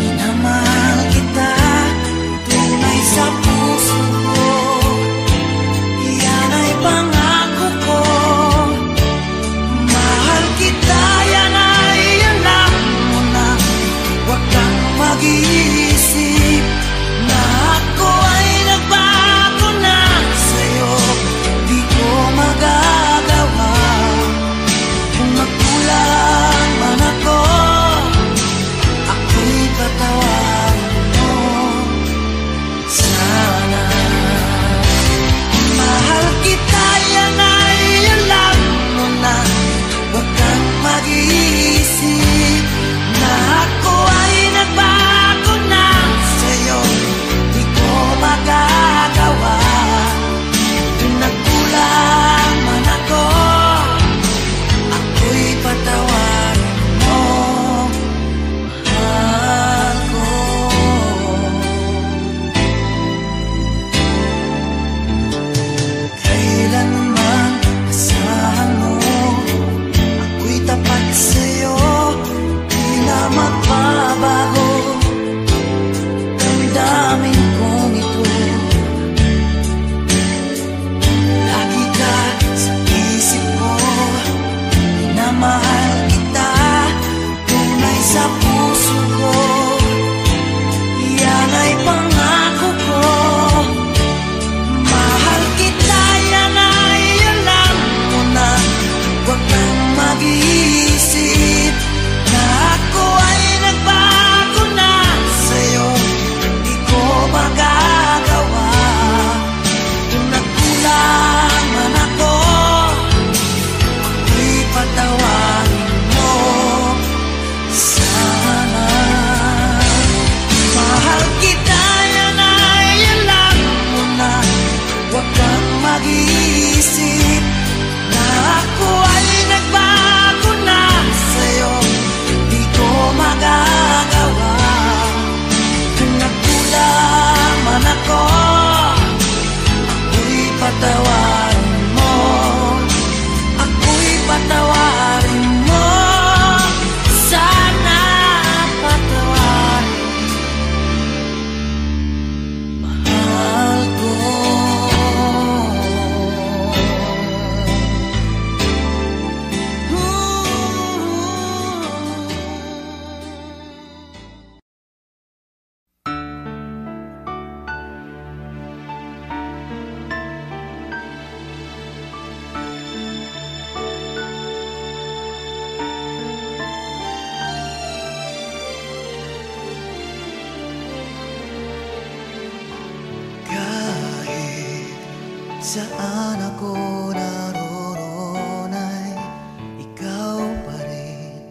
Minamahal kita, tunay sa puso ko. Yan ay pangako ko. Mahal kita, yan ay alam mo na. Huwag kang mag-iisip na ako ay nagbago na sa'yo. Di ko magagawa. Kung magkulang man ako, ako'y patawarin mo sana. Mahal kita, yan ay alam mo na. Huwag kang mag-iisip na ako ay nagbago na sa'yo. Di ko magagawa. Kung nagkulang man ako, ako'y patawarin mo, mahal ko. Kailanman asahan mo, ako'y tapat sa'yo, di na magbabago. Damdamin kong ito, lagi ka sa isip ko. Minamahal kita, tunay sa puso ko. Yan ay pangako ko. Mahal kita, yan ay alam mo na. Huwag kang mag-iisip na ako ay nagbago na sa'yo. Di ko magagawa. Kung nagkulang man ako, ako'y patawarin mo sana. Mahal kita, yan ay alam mo na. Huwag kang mag-iisip na ako ay nagbago na sa'yo. Di ko magagawa. Kung nagkulang man ako, ako'y patawarin mo. Ako'y patawarin mo sana. Patawarin, mahal ko. Kahit saan ako naroon ay ikaw pa rin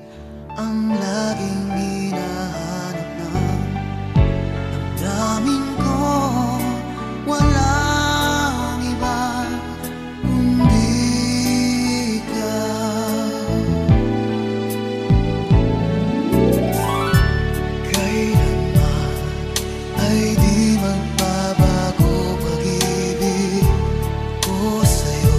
ang laging hinahanap ng damdamin ko. Walang iba kundi ikaw. Kailanman ay di magbabago pag-ibig ko sa'yo.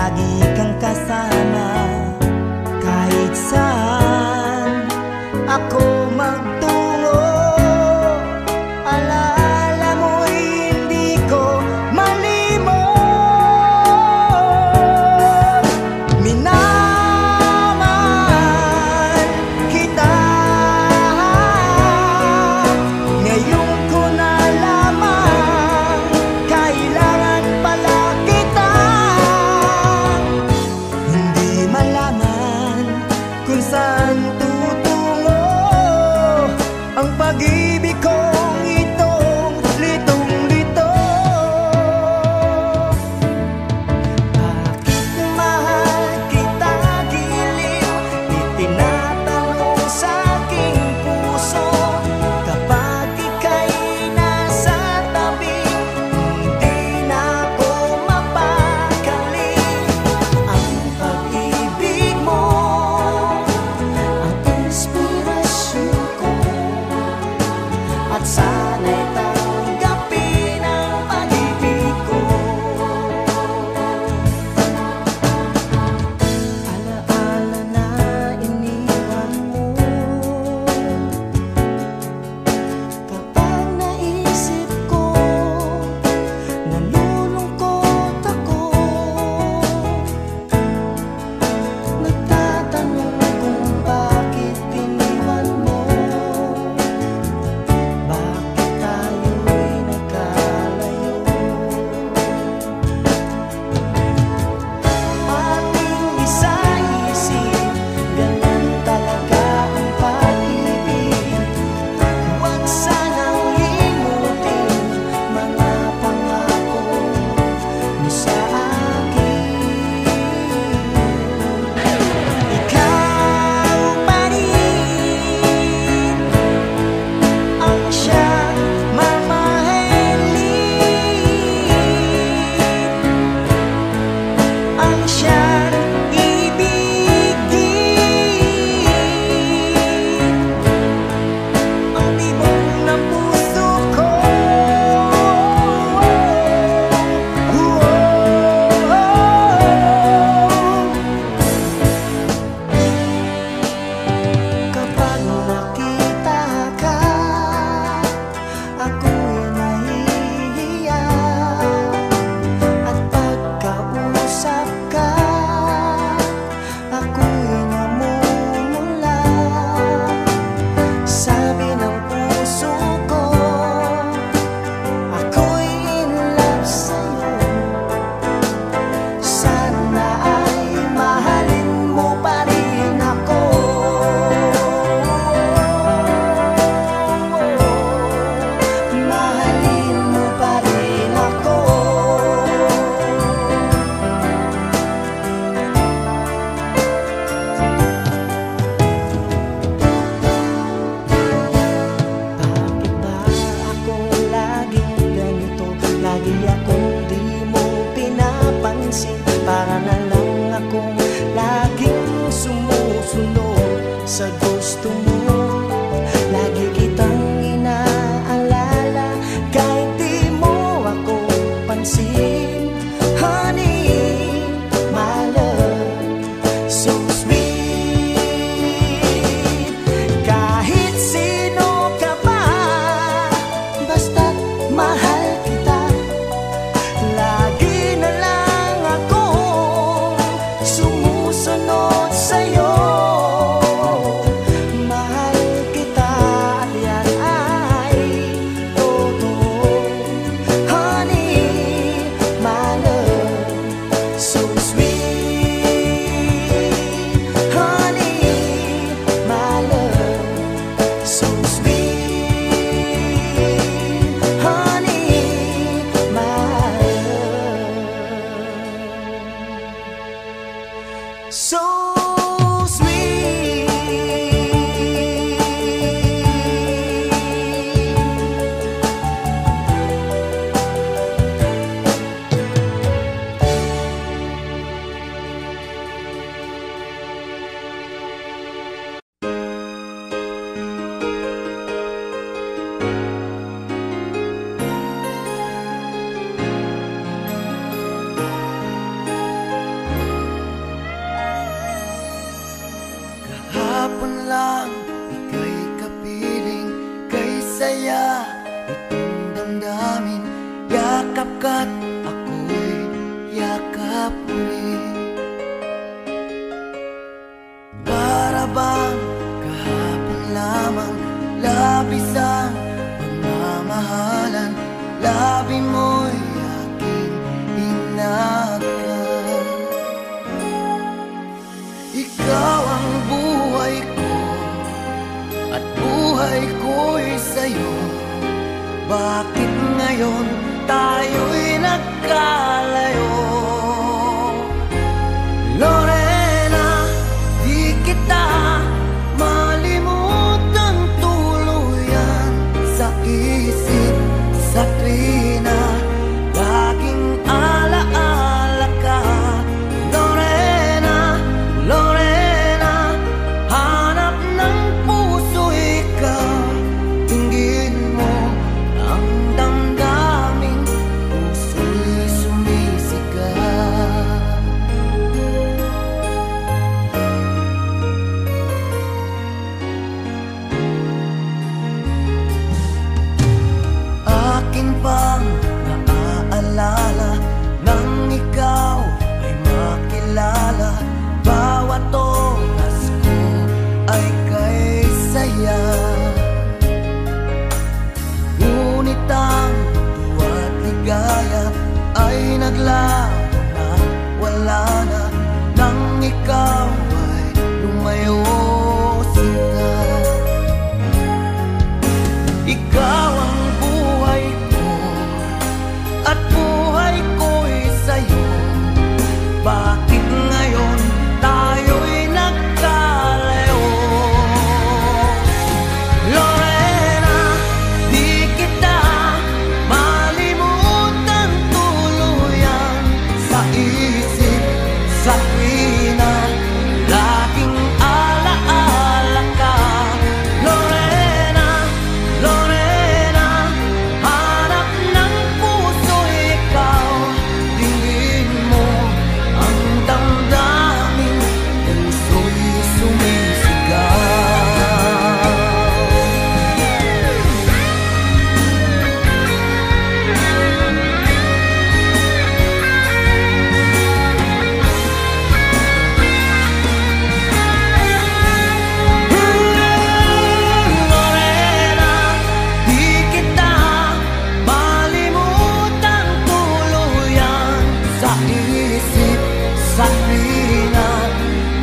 lagi kang kasama. Kahit saan ako magtungo, alaala mo'y hindi ko malimot. Minamahal kita, ngayon ko na lamang kailangan pala kita. Hindi malaman kung saan tutungo ang pag-ibig kong itong litong-lito. Bakit mahal kita giliw? Itinatanong sa aking puso. Kapag ika'y nasa tabi, hindi na ako mapakali. Ang pag-ibig mo ang inspirasyon ko, at sana'y tanggapin ang pag-ibig ko. Alaala na iniwan mo, kapag naisip ko, nalulungkot ako. Nagtatanong kung bakit iniwan mo, bakit tayo'y nagkalayo. Ating isa-isip, ganyan talaga ang pag-ibig. Huwag sanang limutin mga pangako mo sa akin. Ikaw pa rin ang siyang mamahalin, ang siyang ibigin, ang tibok ng puso ko. Kapag nakita ka, ako'y nahihiya, at pagkausap ka, ako'y namumula. Sabi ng puso ko, ako'y in love sa'yo. Sana ay mahalin mo pa rin ako. Mahalin mo pa rin ako. Bakit ba ako laging ganito? Lagi akong di mo pinapansin. Para na lang akong laging sumusunod sa gusto mo. Lagi kitang inaalala kahit di mo ako pansin. Honey, my love, so sweet. Kahit sino ka pa, basta't mahal kita. Lagi na lang akong sumusunod sa'yo. Mahal kita at yan ay totoo. Honey, my love, so sweet. Honey, my love, so sweet. Honey, my love, so sweet. papuri. Para bang kahapon lamang, labis ang pagmamahalan, labi mo'y aking inakan. Ikaw ang buhay ko at buhay ko'y sa'yo. Bakit ngayon tayo'y nagkalayo? Lorena, di kita malimutan tuluyan sa isip, sa tuwina, laging alaala ka. Lorena, Lorena, hanap ng puso ikaw, tingin mo ang damdaming puso'y sumisigaw. Akin pang naaalala nang ikaw ay makilala, bawat oras ko ay kay saya. Ngunit ang tuwa't ligaya ay naglaho na, wala na nang ikaw ay lumayo sinta. Ikaw ang buhay ko at buhay ko'y sa'yo. Bakit ngayon tayo'y nagkalayo? Lorena, di kita malimutan tuluyan sa isip, sa tuwina, laging alaala ka. Lorena, Lorena, hanap ng puso ikaw, tingin mo ang damdamin, puso'y sumisigaw. Lorena, di kita malimutan tuluyan sa isip, sa tuwina,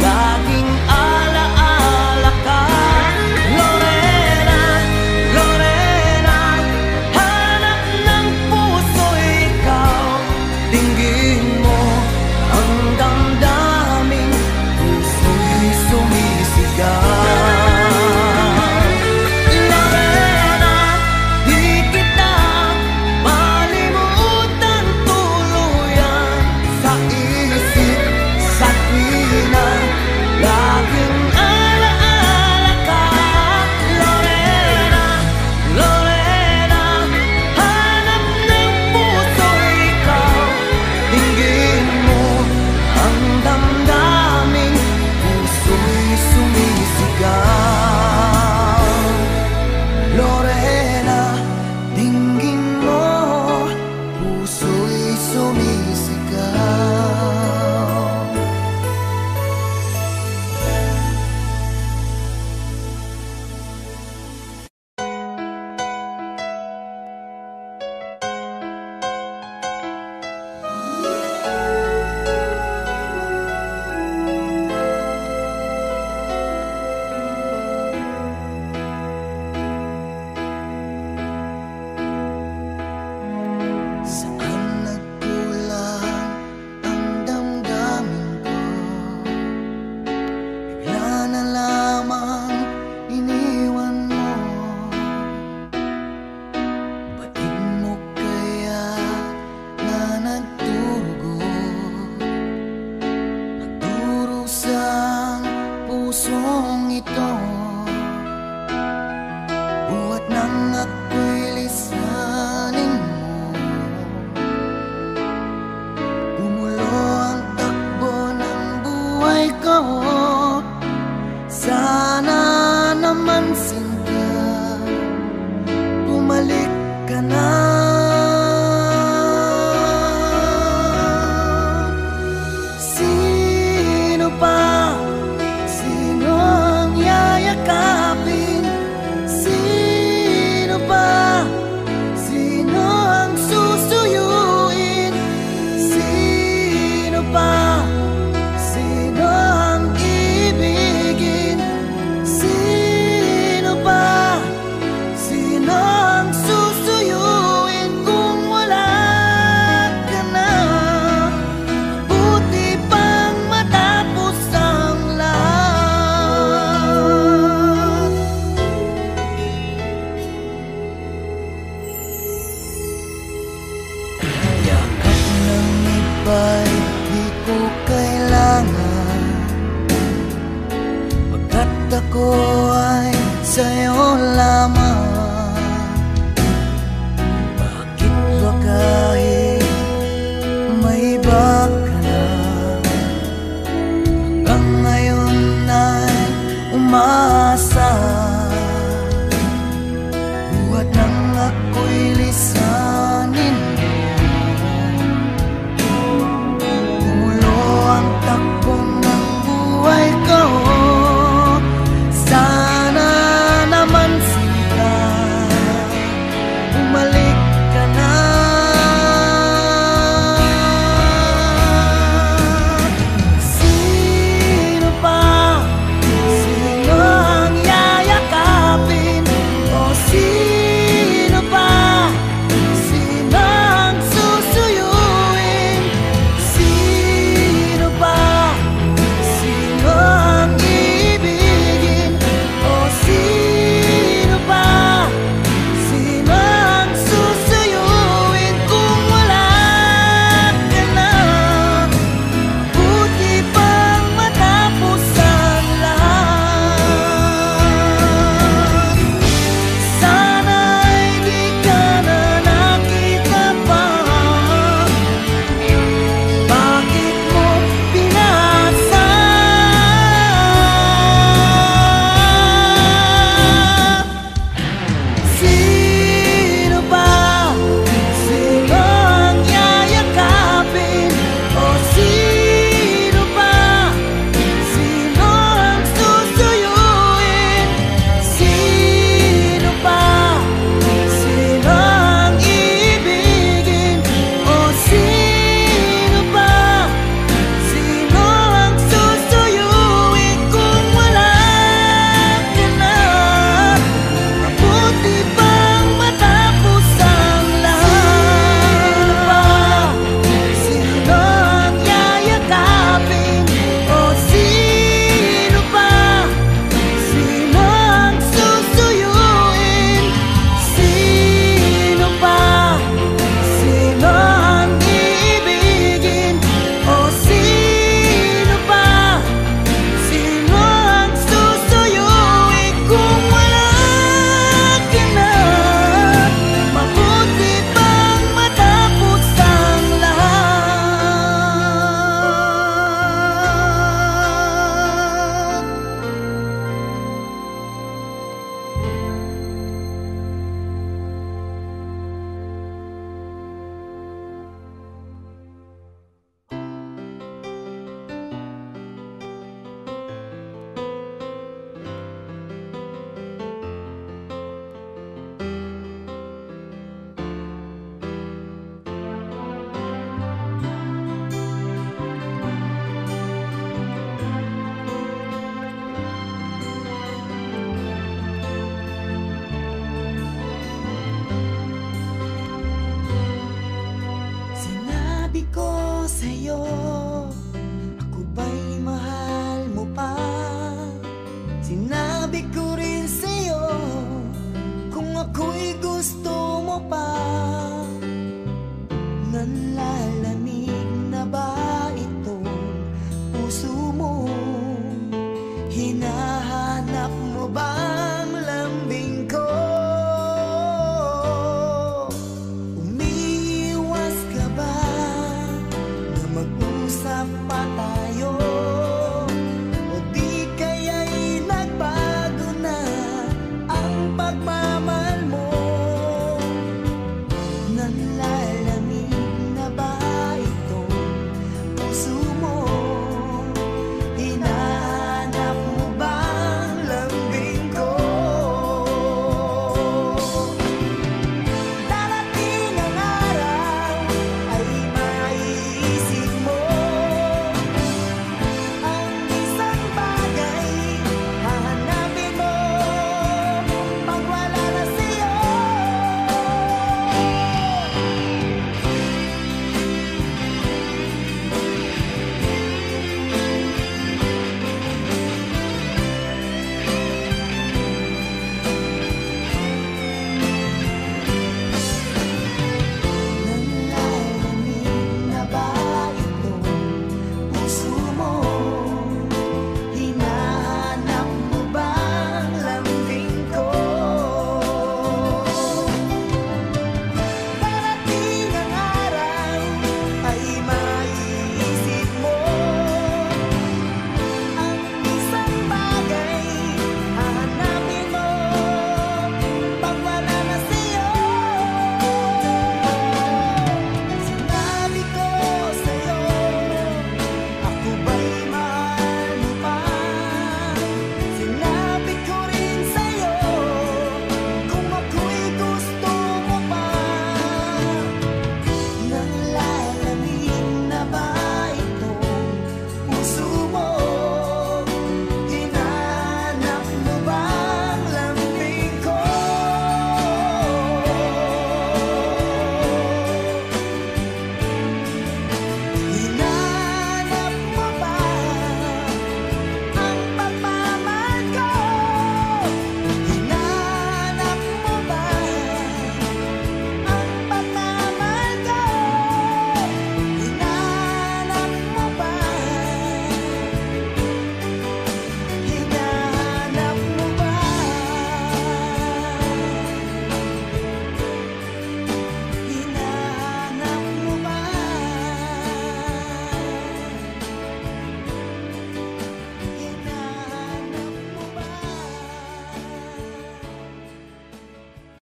laging alaala ka. Lorena, Lorena, hanap ng puso ikaw, tingin mo ang damdaming puso'y sumisigaw. Lorena, di kita malimutan tuluyan sa isip, sa tuwina, laging alaala ka. Lorena, Lorena, hanap ng puso ikaw, tingin mo ang damdaming puso'y sumisigaw. Lorena, tingin mo puso'y sumisigaw. Saan nagkulang alaala.